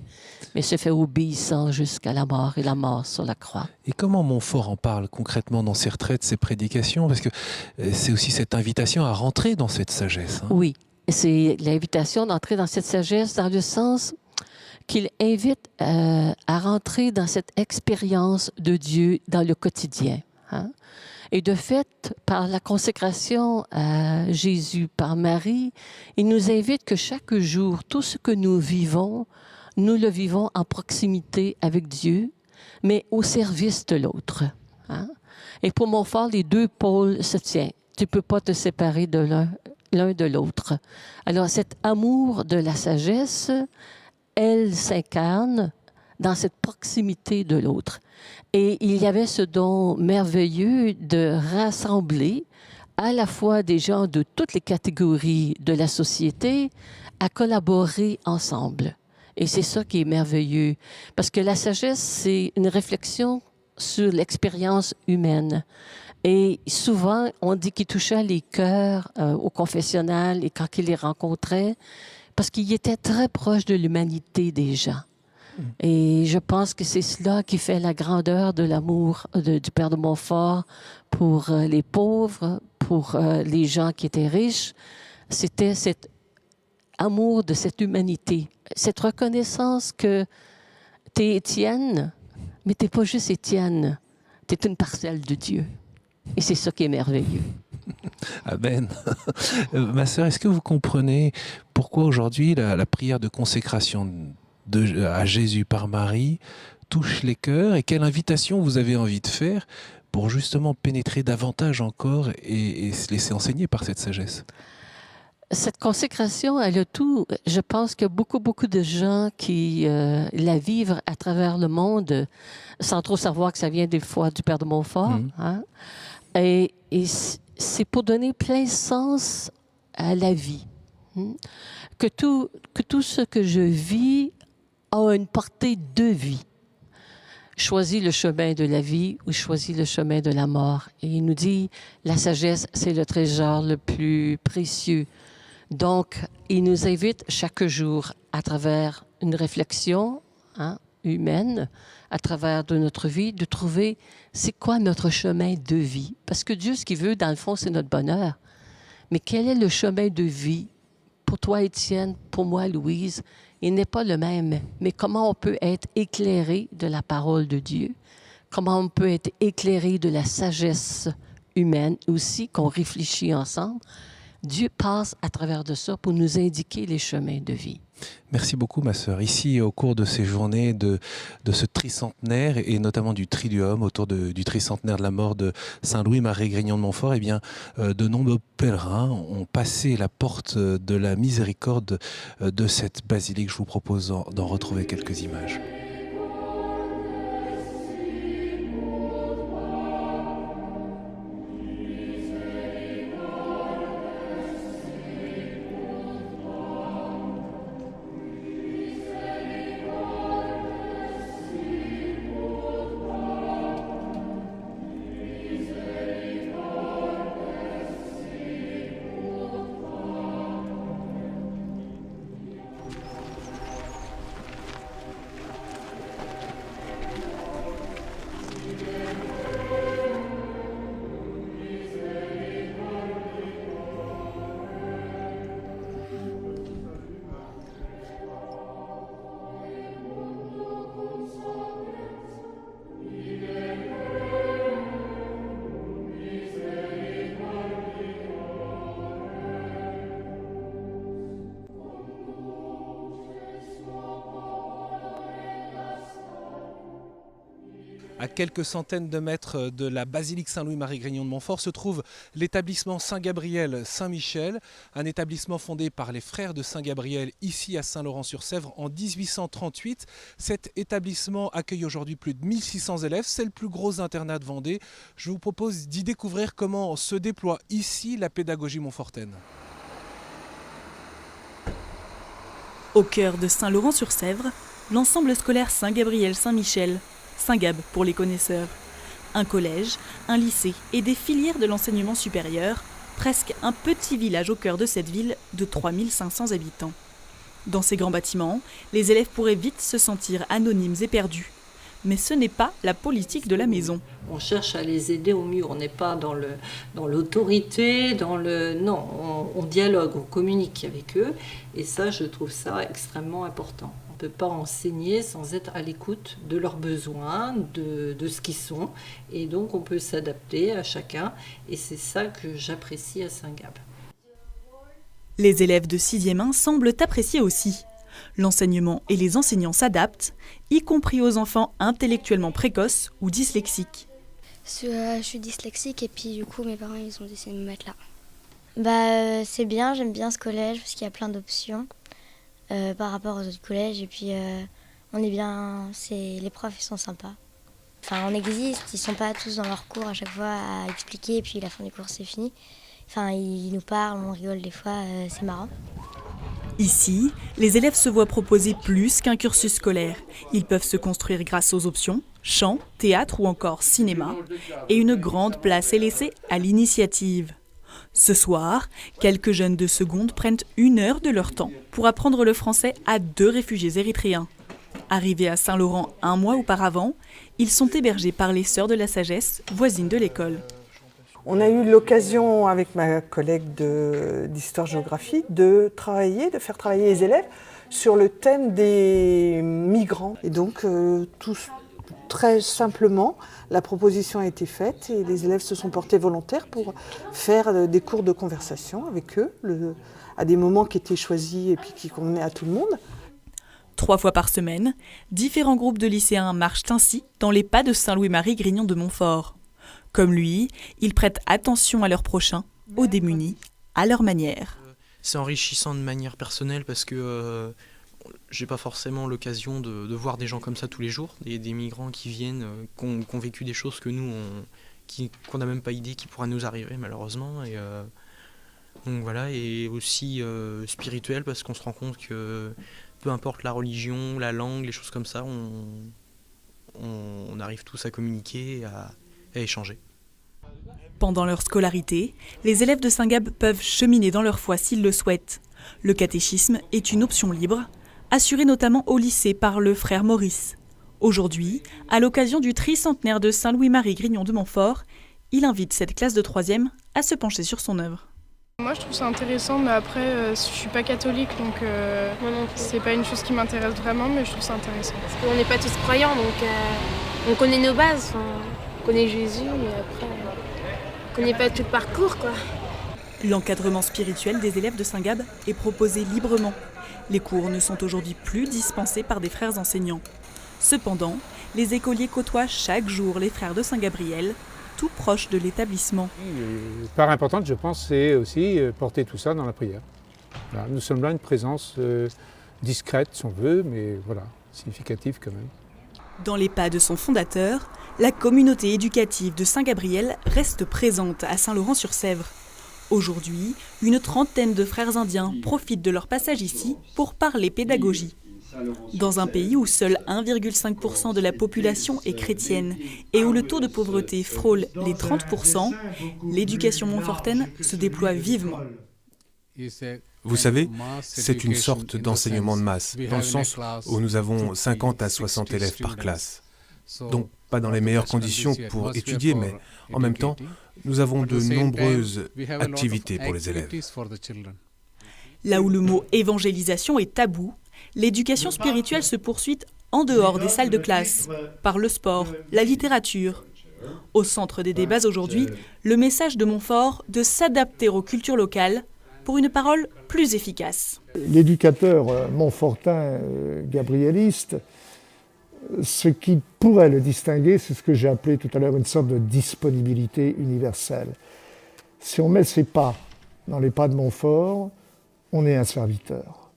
Speaker 15: mais se fait obéissant jusqu'à la mort et la mort sur la croix.
Speaker 1: Et comment Montfort en parle concrètement dans ses retraites, ses prédications? Parce que c'est aussi cette invitation à rentrer dans cette sagesse.
Speaker 15: Oui, c'est l'invitation d'entrer dans cette sagesse dans le sens qu'il invite à rentrer dans cette expérience de Dieu dans le quotidien. Et de fait, par la consécration à Jésus par Marie, il nous invite que chaque jour, tout ce que nous vivons, nous le vivons en proximité avec Dieu, mais au service de l'autre. Et pour Montfort, les deux pôles se tiennent. Tu ne peux pas te séparer de l'un de l'autre. Alors, cet amour de la sagesse, elle s'incarne dans cette proximité de l'autre. Et il y avait ce don merveilleux de rassembler à la fois des gens de toutes les catégories de la société à collaborer ensemble. Et c'est ça qui est merveilleux. Parce que la sagesse, c'est une réflexion sur l'expérience humaine. Et souvent, on dit qu'il touchait les cœurs au confessionnal et quand il les rencontrait, parce qu'il était très proche de l'humanité des gens. Et je pense que c'est cela qui fait la grandeur de l'amour du Père de Montfort pour les pauvres, pour les gens qui étaient riches. C'était cet amour de cette humanité, cette reconnaissance que tu es Étienne, mais tu n'es pas juste Étienne, tu es une parcelle de Dieu. Et c'est ça qui est merveilleux.
Speaker 1: Amen. Ma sœur, est-ce que vous comprenez pourquoi aujourd'hui la prière de consécration à Jésus par Marie touche les cœurs et quelle invitation vous avez envie de faire pour justement pénétrer davantage encore et se laisser enseigner par cette sagesse?
Speaker 15: Cette consécration, elle a tout. Je pense qu'il y a beaucoup de gens qui la vivent à travers le monde sans trop savoir que ça vient des fois du Père de Montfort. Et c'est pour donner plein sens à la vie. Que tout ce que je vis a une portée de vie. choisis le chemin de la vie ou choisis le chemin de la mort. Et il nous dit, la sagesse, c'est le trésor le plus précieux. Donc, il nous invite chaque jour à travers une réflexion humaine, à travers de notre vie, de trouver c'est quoi notre chemin de vie. Parce que Dieu, ce qu'il veut, dans le fond, c'est notre bonheur. Mais quel est le chemin de vie pour toi, Étienne, pour moi, Louise? Il n'est pas le même. Mais comment on peut être éclairé de la parole de Dieu? Comment on peut être éclairé de la sagesse humaine aussi, qu'on réfléchit ensemble? Dieu passe à travers de ça pour nous indiquer les chemins de vie.
Speaker 1: Merci beaucoup, ma sœur. Ici, au cours de ces journées de ce tricentenaire, et notamment du Triduum, autour du tricentenaire de la mort de Saint Louis-Marie Grignion de Montfort, eh bien, de nombreux pèlerins ont passé la porte de la miséricorde de cette basilique. Je vous propose d'en retrouver quelques images. À quelques centaines de mètres de la basilique Saint-Louis-Marie Grignion de Montfort se trouve l'établissement Saint-Gabriel Saint-Michel, un établissement fondé par les frères de Saint-Gabriel ici à Saint-Laurent-sur-Sèvre en 1838. Cet établissement accueille aujourd'hui plus de 1600 élèves, c'est le plus gros internat de Vendée. Je vous propose d'y découvrir comment se déploie ici la pédagogie montfortaine.
Speaker 7: Au cœur de Saint-Laurent-sur-Sèvre, l'ensemble scolaire Saint-Gabriel Saint-Michel, Saint-Gab pour les connaisseurs. Un collège, un lycée et des filières de l'enseignement supérieur, presque un petit village au cœur de cette ville de 3500 habitants. Dans ces grands bâtiments, les élèves pourraient vite se sentir anonymes et perdus. Mais ce n'est pas la politique de la maison.
Speaker 16: On cherche à les aider au mieux, on n'est pas dans l'autorité, non, on dialogue, on communique avec eux, et ça, je trouve ça extrêmement important. On ne peut pas enseigner sans être à l'écoute de leurs besoins, de ce qu'ils sont, et donc on peut s'adapter à chacun, et c'est ça que j'apprécie à Saint-Gab.
Speaker 7: Les élèves de 6e 1 semblent apprécier aussi. L'enseignement et les enseignants s'adaptent, y compris aux enfants intellectuellement précoces ou dyslexiques.
Speaker 17: Je suis dyslexique et puis du coup mes parents ils ont décidé de me mettre là. C'est bien, j'aime bien ce collège parce qu'il y a plein d'options par rapport aux autres collèges et puis on est bien, les profs ils sont sympas. Enfin on existe, ils sont pas tous dans leur cours à chaque fois à expliquer et puis la fin du cours c'est fini. Enfin ils nous parlent, on rigole des fois, c'est marrant.
Speaker 7: Ici, les élèves se voient proposer plus qu'un cursus scolaire. Ils peuvent se construire grâce aux options, chant, théâtre ou encore cinéma. Et une grande place est laissée à l'initiative. Ce soir, quelques jeunes de seconde prennent 1 heure de leur temps pour apprendre le français à 2 réfugiés érythréens. Arrivés à Saint-Laurent 1 mois auparavant, ils sont hébergés par les Sœurs de la Sagesse, voisines de l'école.
Speaker 18: On a eu l'occasion, avec ma collègue d'histoire-géographie, de faire travailler les élèves sur le thème des migrants. Et donc, très simplement, la proposition a été faite et les élèves se sont portés volontaires pour faire des cours de conversation avec eux, à des moments qui étaient choisis et puis qui convenaient à tout le monde.
Speaker 7: 3 fois par semaine, différents groupes de lycéens marchent ainsi dans les pas de Saint-Louis-Marie Grignion de Montfort. Comme lui, ils prêtent attention à leurs prochains, aux démunis, à leur manière.
Speaker 12: C'est enrichissant de manière personnelle parce que j'ai pas forcément l'occasion de voir des gens comme ça tous les jours, des migrants qui viennent, qui ont vécu des choses que nous, qu'on n'a même pas idée qui pourraient nous arriver malheureusement. Et, donc voilà, et aussi spirituel parce qu'on se rend compte que peu importe la religion, la langue, les choses comme ça, on arrive tous à communiquer, à échanger.
Speaker 7: Pendant leur scolarité, les élèves de Saint-Gab peuvent cheminer dans leur foi s'ils le souhaitent. Le catéchisme est une option libre, assurée notamment au lycée par le frère Maurice. Aujourd'hui, à l'occasion du tricentenaire de Saint-Louis-Marie Grignion de Montfort, il invite cette classe de 3e à se pencher sur son œuvre.
Speaker 19: Moi je trouve ça intéressant, mais après je suis pas catholique, donc c'est pas une chose qui m'intéresse vraiment, mais je trouve ça intéressant.
Speaker 20: Parce qu'on n'est pas tous croyants, donc on connaît nos bases, on connaît Jésus, mais après on connaît pas tout le parcours, quoi.
Speaker 7: L'encadrement spirituel des élèves de Saint-Gab est proposé librement. Les cours ne sont aujourd'hui plus dispensés par des frères enseignants. Cependant, les écoliers côtoient chaque jour les frères de Saint-Gabriel, tout proche de l'établissement.
Speaker 21: La part importante, je pense, c'est aussi porter tout ça dans la prière. Voilà, nous sommes là une présence discrète, si on veut, mais voilà, significative quand même.
Speaker 7: Dans les pas de son fondateur, la communauté éducative de Saint-Gabriel reste présente à Saint-Laurent-sur-Sèvre. Aujourd'hui, une trentaine de frères indiens profitent de leur passage ici pour parler pédagogie. Dans un pays où seul 1,5% de la population est chrétienne et où le taux de pauvreté frôle les 30%, l'éducation montfortaine se déploie vivement.
Speaker 2: Vous savez, c'est une sorte d'enseignement de masse, dans le sens où nous avons 50 à 60 élèves par classe. Donc, pas dans les meilleures conditions pour étudier, mais en même temps, nous avons de nombreuses activités pour les élèves.
Speaker 7: Là où le mot évangélisation est tabou, l'éducation spirituelle se poursuit en dehors des salles de classe, par le sport, la littérature. Au centre des débats aujourd'hui, le message de Montfort de s'adapter aux cultures locales pour une parole plus efficace.
Speaker 22: L'éducateur montfortin gabriéliste, ce qui pourrait le distinguer, c'est ce que j'ai appelé tout à l'heure une sorte de disponibilité universelle. Si on met ses pas dans les pas de Montfort, on est un serviteur.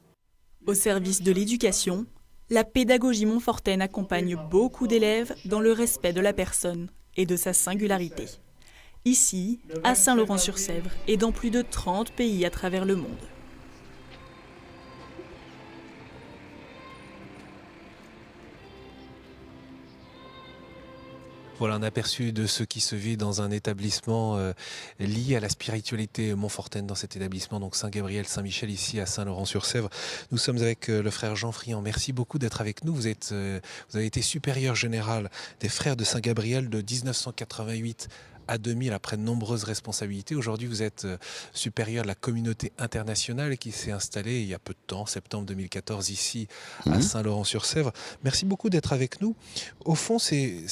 Speaker 7: Au service de l'éducation, la pédagogie montfortaine accompagne beaucoup d'élèves dans le respect de la personne et de sa singularité. Ici, à Saint-Laurent-sur-Sèvre et dans plus de 30 pays à travers le monde.
Speaker 1: Voilà un aperçu de ce qui se vit dans un établissement lié à la spiritualité montfortaine dans cet établissement, donc Saint-Gabriel, Saint-Michel, ici à Saint-Laurent-sur-Sèvre. Nous sommes avec le frère Jean Friand. Merci beaucoup d'être avec nous. Vous avez été supérieur général des frères de Saint-Gabriel de 1988 à 2000 après de nombreuses responsabilités. Aujourd'hui, vous êtes supérieur de la communauté internationale qui s'est installée il y a peu de temps, septembre 2014, ici à Saint-Laurent-sur-Sèvre. Merci beaucoup d'être avec nous. Au fond, c'est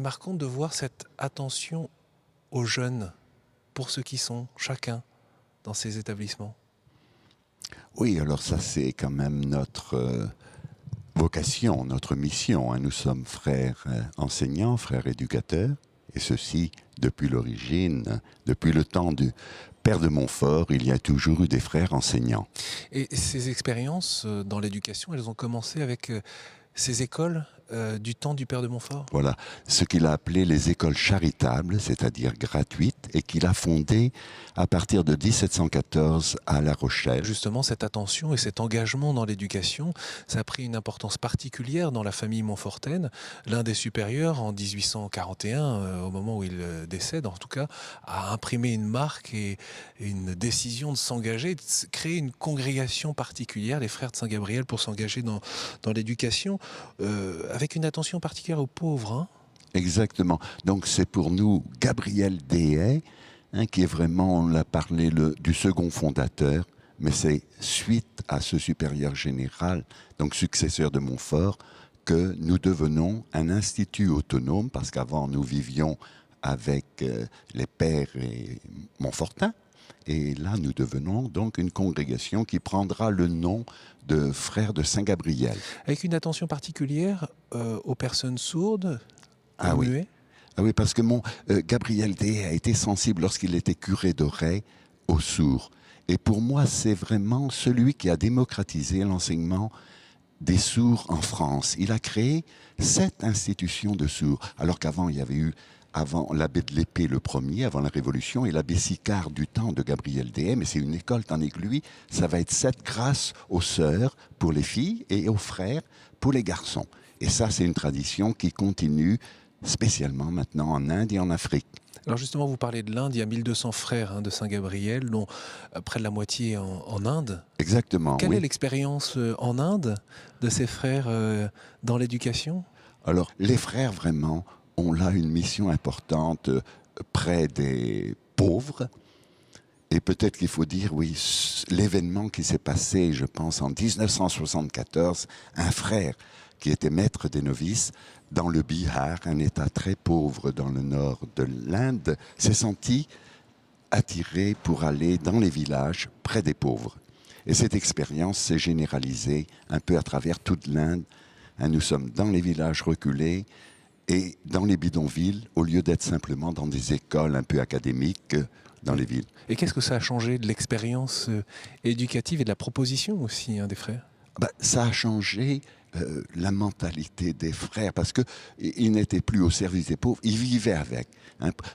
Speaker 1: marquant de voir cette attention aux jeunes, pour ceux qui sont chacun dans ces établissements.
Speaker 23: Oui, alors ça, c'est quand même notre vocation, notre mission. Nous sommes frères enseignants, frères éducateurs. Et ceci, depuis l'origine, depuis le temps du père de Montfort, il y a toujours eu des frères enseignants.
Speaker 1: Et ces expériences dans l'éducation, elles ont commencé avec ces écoles du temps du père de Montfort ?
Speaker 23: Voilà, ce qu'il a appelé les écoles charitables, c'est-à-dire gratuites, et qu'il a fondées à partir de 1714 à La Rochelle.
Speaker 1: Justement, cette attention et cet engagement dans l'éducation, ça a pris une importance particulière dans la famille montfortaine. L'un des supérieurs, en 1841, au moment où il décède, en tout cas, a imprimé une marque et une décision de s'engager, de créer une congrégation particulière, les frères de Saint-Gabriel, pour s'engager dans l'éducation, avec une attention particulière aux pauvres. Hein.
Speaker 23: Exactement. Donc c'est pour nous Gabriel Dehaye, qui est vraiment, on l'a parlé, du second fondateur, mais c'est suite à ce supérieur général, donc successeur de Montfort, que nous devenons un institut autonome, parce qu'avant nous vivions avec les pères et Montfortins, et là nous devenons donc une congrégation qui prendra le nom de Frères de Saint-Gabriel.
Speaker 1: Avec une attention particulière aux personnes sourdes, aux muets.
Speaker 23: Ah oui, parce que Gabriel Dehaye a été sensible lorsqu'il était curé d'Auray aux sourds. Et pour moi, c'est vraiment celui qui a démocratisé l'enseignement des sourds en France. Il a créé 7 institutions de sourds, alors qu'avant, il y avait eu l'abbé de l'Épée le premier, avant la Révolution, et l'abbé Sicard du temps de Gabriel Dehaye, mais c'est une école, tandis que lui, ça va être 7 grâce aux sœurs pour les filles et aux frères pour les garçons. Et ça, c'est une tradition qui continue spécialement maintenant en Inde et en Afrique.
Speaker 1: Alors justement, vous parlez de l'Inde, il y a 1200 frères de Saint-Gabriel, dont près de la moitié en Inde.
Speaker 23: Exactement,
Speaker 1: Quelle
Speaker 23: oui.
Speaker 1: est l'expérience en Inde de ces frères dans l'éducation ?
Speaker 23: Alors, les frères, vraiment, ont là une mission importante près des pauvres. Et peut-être qu'il faut dire, oui, l'événement qui s'est passé, je pense, en 1974, un frère qui était maître des novices dans le Bihar, un état très pauvre dans le nord de l'Inde, s'est senti attiré pour aller dans les villages près des pauvres. Et cette expérience s'est généralisée un peu à travers toute l'Inde. Nous sommes dans les villages reculés et dans les bidonvilles, au lieu d'être simplement dans des écoles un peu académiques dans les villes.
Speaker 1: Et qu'est-ce que ça a changé de l'expérience éducative et de la proposition aussi des frères ?
Speaker 23: Ça a changé la mentalité des frères, parce qu'ils n'étaient plus au service des pauvres, ils vivaient avec.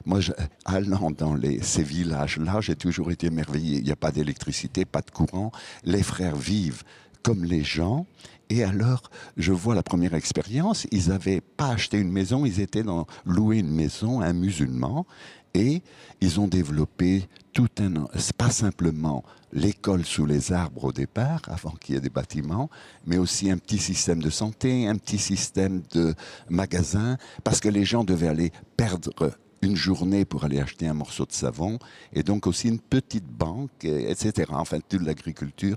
Speaker 23: Moi, allant dans ces villages-là, j'ai toujours été émerveillé. Il n'y a pas d'électricité, pas de courant. Les frères vivent comme les gens. Et alors, je vois la première expérience, ils n'avaient pas acheté une maison, ils étaient loué une maison à un musulman. Et ils ont développé pas simplement l'école sous les arbres au départ, avant qu'il y ait des bâtiments, mais aussi un petit système de santé, un petit système de magasins, parce que les gens devaient aller perdre une journée pour aller acheter un morceau de savon, et donc aussi une petite banque, etc. Enfin, toute l'agriculture.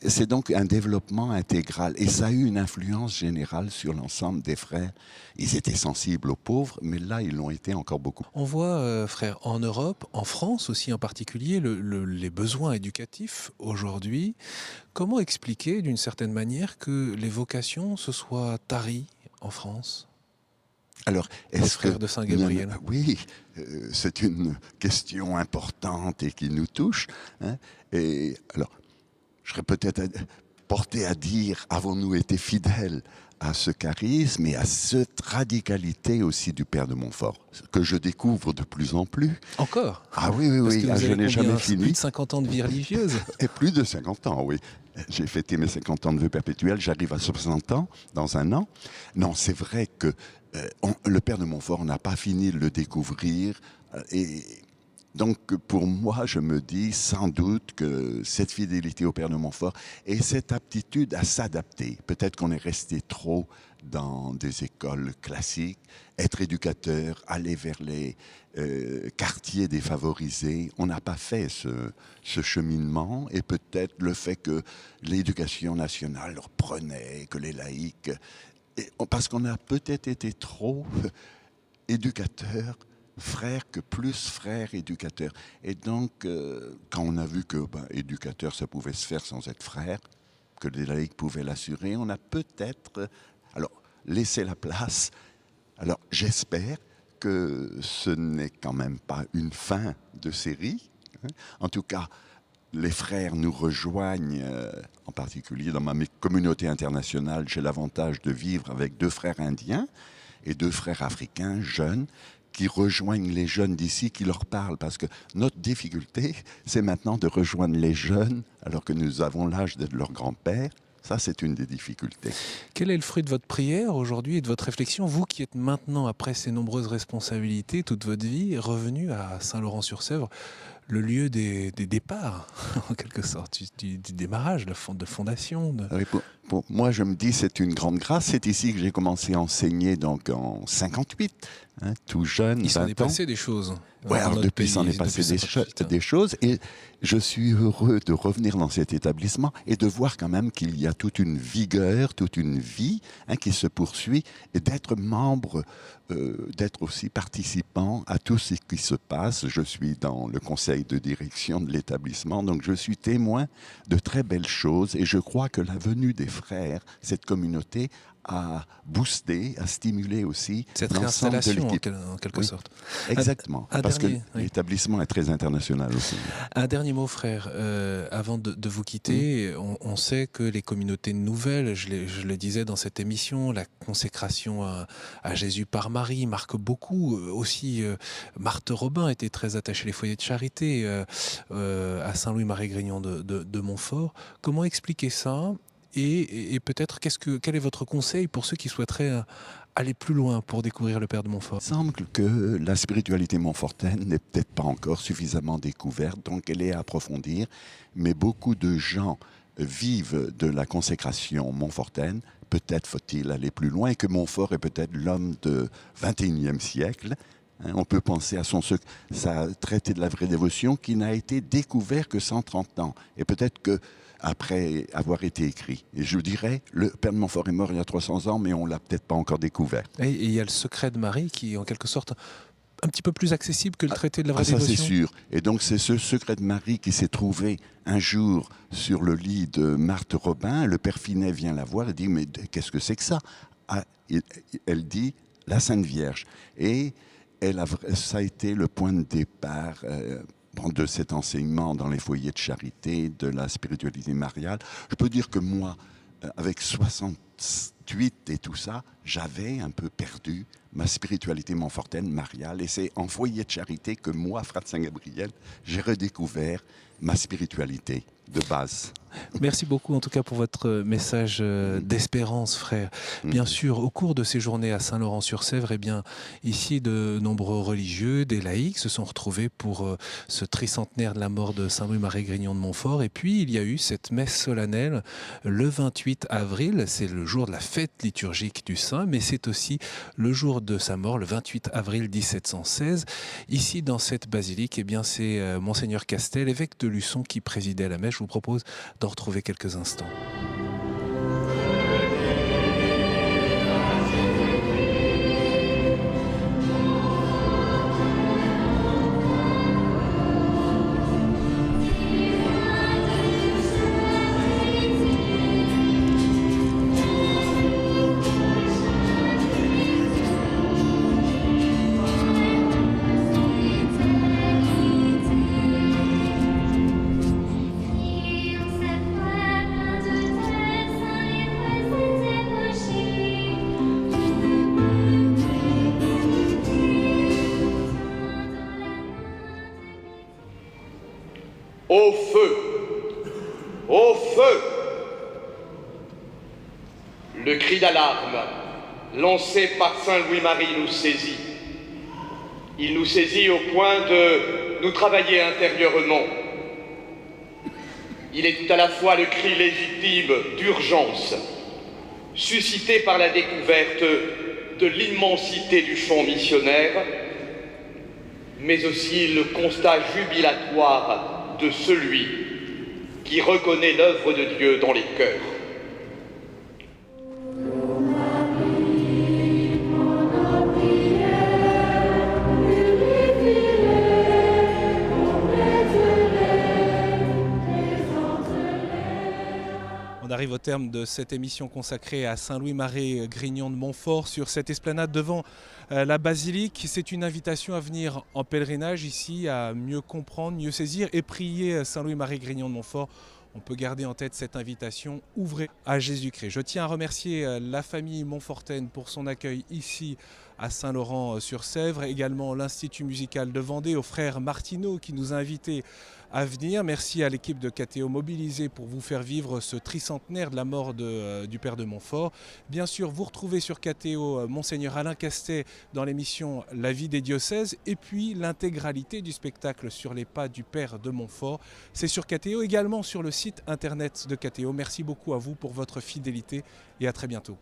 Speaker 23: C'est donc un développement intégral et ça a eu une influence générale sur l'ensemble des frères. Ils étaient sensibles aux pauvres, mais là, ils l'ont été encore beaucoup.
Speaker 1: On voit, frères, en Europe, en France aussi en particulier, les besoins éducatifs aujourd'hui. Comment expliquer d'une certaine manière que les vocations se soient taries en France ?
Speaker 23: Alors,
Speaker 1: est-ce frères de Saint-Gabriel ?
Speaker 23: Oui, c'est une question importante et qui nous touche. Et alors, je serais peut-être porté à dire, avons-nous été fidèles à ce charisme et à cette radicalité aussi du père de Montfort, que je découvre de plus en plus.
Speaker 1: Encore ?
Speaker 23: Ah oui,
Speaker 1: Parce que
Speaker 23: je n'ai jamais fini.
Speaker 1: Plus de 50 ans de vie religieuse.
Speaker 23: Et plus de 50 ans, oui. J'ai fêté mes 50 ans de vœux perpétuels, j'arrive à 60 ans dans un an. Non, c'est vrai que le père de Montfort, on n'a pas fini de le découvrir et... Donc, pour moi, je me dis sans doute que cette fidélité au père de Montfort et cette aptitude à s'adapter, peut-être qu'on est resté trop dans des écoles classiques, être éducateur, aller vers les quartiers défavorisés, on n'a pas fait ce cheminement et peut-être le fait que l'éducation nationale reprenait, que les laïcs... Parce qu'on a peut-être été trop éducateurs, frère que plus frère éducateur. Et donc, quand on a vu que éducateur, ça pouvait se faire sans être frère, que les laïcs pouvaient l'assurer, on a peut-être laissé la place. Alors, j'espère que ce n'est quand même pas une fin de série. En tout cas, les frères nous rejoignent, en particulier dans ma communauté internationale. J'ai l'avantage de vivre avec 2 frères indiens et 2 frères africains jeunes, qui rejoignent les jeunes d'ici, qui leur parlent. Parce que notre difficulté, c'est maintenant de rejoindre les jeunes, alors que nous avons l'âge d'être leur grand-père. Ça, c'est une des difficultés.
Speaker 1: Quel est le fruit de votre prière aujourd'hui et de votre réflexion, vous qui êtes maintenant, après ces nombreuses responsabilités, toute votre vie, revenu à Saint-Laurent-sur-Sèvre, le lieu des départs, en quelque sorte, du démarrage, de fondation
Speaker 23: Oui, pour moi, je me dis, c'est une grande grâce. C'est ici que j'ai commencé à enseigner, donc en 58, tout jeune, 20 ans.
Speaker 1: Il s'en est passé des choses.
Speaker 23: Oui, alors depuis, il s'en est passé des choses. Et je suis heureux de revenir dans cet établissement et de voir quand même qu'il y a toute une vigueur, toute une vie qui se poursuit, et d'être membre, d'être aussi participant à tout ce qui se passe. Je suis dans le conseil de direction de l'établissement, donc je suis témoin de très belles choses. Et je crois que la venue des frères, cette communauté, a boosté, a stimulé aussi
Speaker 1: cette
Speaker 23: l'ensemble de
Speaker 1: réinstallation
Speaker 23: l'équipe.
Speaker 1: en quelque sorte.
Speaker 23: Exactement, parce que l'établissement est très international aussi.
Speaker 1: Un dernier mot, frère, avant de vous quitter. On sait que les communautés nouvelles, je le disais dans cette émission, la consécration à Jésus par Marie marque beaucoup. Aussi, Marthe Robin était très attachée les foyers de charité à Saint-Louis-Marie-Grignon de Montfort. Comment expliquer ça ? et peut-être quel est votre conseil pour ceux qui souhaiteraient aller plus loin pour découvrir le Père de Montfort?
Speaker 23: Il semble que la spiritualité montfortaine n'est peut-être pas encore suffisamment découverte, donc elle est à approfondir, mais beaucoup de gens vivent de la consécration montfortaine. Peut-être faut-il aller plus loin, et que Montfort est peut-être l'homme du XXIe siècle. On peut penser à sa traité de la vraie dévotion qui n'a été découvert que 130 ans. Et peut-être qu'après avoir été écrit. Et je dirais, le Père de Montfort est mort il y a 300 ans, mais on ne l'a peut-être pas encore découvert.
Speaker 1: Et il y a le secret de Marie qui est en quelque sorte un petit peu plus accessible que le traité de la vraie dévotion.
Speaker 23: Ça c'est sûr. Et donc c'est ce secret de Marie qui s'est trouvé un jour sur le lit de Marthe Robin. Le Père Finet vient la voir et dit « Mais qu'est-ce que c'est que ça ?» Elle dit « La Sainte Vierge ». Et ça a été le point de départ de cet enseignement dans les foyers de charité, de la spiritualité mariale. Je peux dire que moi, avec 68 et tout ça, j'avais un peu perdu ma spiritualité montfortaine mariale. Et c'est en foyer de charité que moi, Frère de Saint-Gabriel, j'ai redécouvert ma spiritualité de base.
Speaker 1: Merci beaucoup en tout cas pour votre message d'espérance, frère. Bien sûr, au cours de ces journées à Saint-Laurent-sur-Sèvre, eh bien, ici de nombreux religieux, des laïcs se sont retrouvés pour ce tricentenaire de la mort de Saint-Louis-Marie Grignion de Montfort. Et puis il y a eu cette messe solennelle le 28 avril, c'est le jour de la fête liturgique du Saint, mais c'est aussi le jour de sa mort, le 28 avril 1716. Ici dans cette basilique, eh bien, c'est Monseigneur Castel, évêque de Luçon, qui présidait la messe. Je vous propose d'en retrouver quelques instants.
Speaker 3: Au feu! Au feu! Le cri d'alarme lancé par Saint Louis-Marie nous saisit. Il nous saisit au point de nous travailler intérieurement. Il est tout à la fois le cri légitime d'urgence, suscité par la découverte de l'immensité du champ missionnaire, mais aussi le constat jubilatoire de celui qui reconnaît l'œuvre de Dieu dans les cœurs.
Speaker 1: On arrive au terme de cette émission consacrée à Saint-Louis-Marie Grignion de Montfort sur cette esplanade devant la basilique. C'est une invitation à venir en pèlerinage ici, à mieux comprendre, mieux saisir et prier Saint-Louis-Marie Grignion de Montfort. On peut garder en tête cette invitation, ouvrez à Jésus-Christ. Je tiens à remercier la famille Montfortaine pour son accueil ici à Saint-Laurent-sur-Sèvre, également l'Institut musical de Vendée, au frère Martineau qui nous a invités à venir. Merci à l'équipe de KTO mobilisée pour vous faire vivre ce tricentenaire de la mort du Père de Montfort. Bien sûr, vous retrouvez sur KTO Monseigneur Alain Castet dans l'émission La vie des diocèses et puis l'intégralité du spectacle sur les pas du Père de Montfort. C'est sur KTO, également sur le site internet de KTO. Merci beaucoup à vous pour votre fidélité et à très bientôt.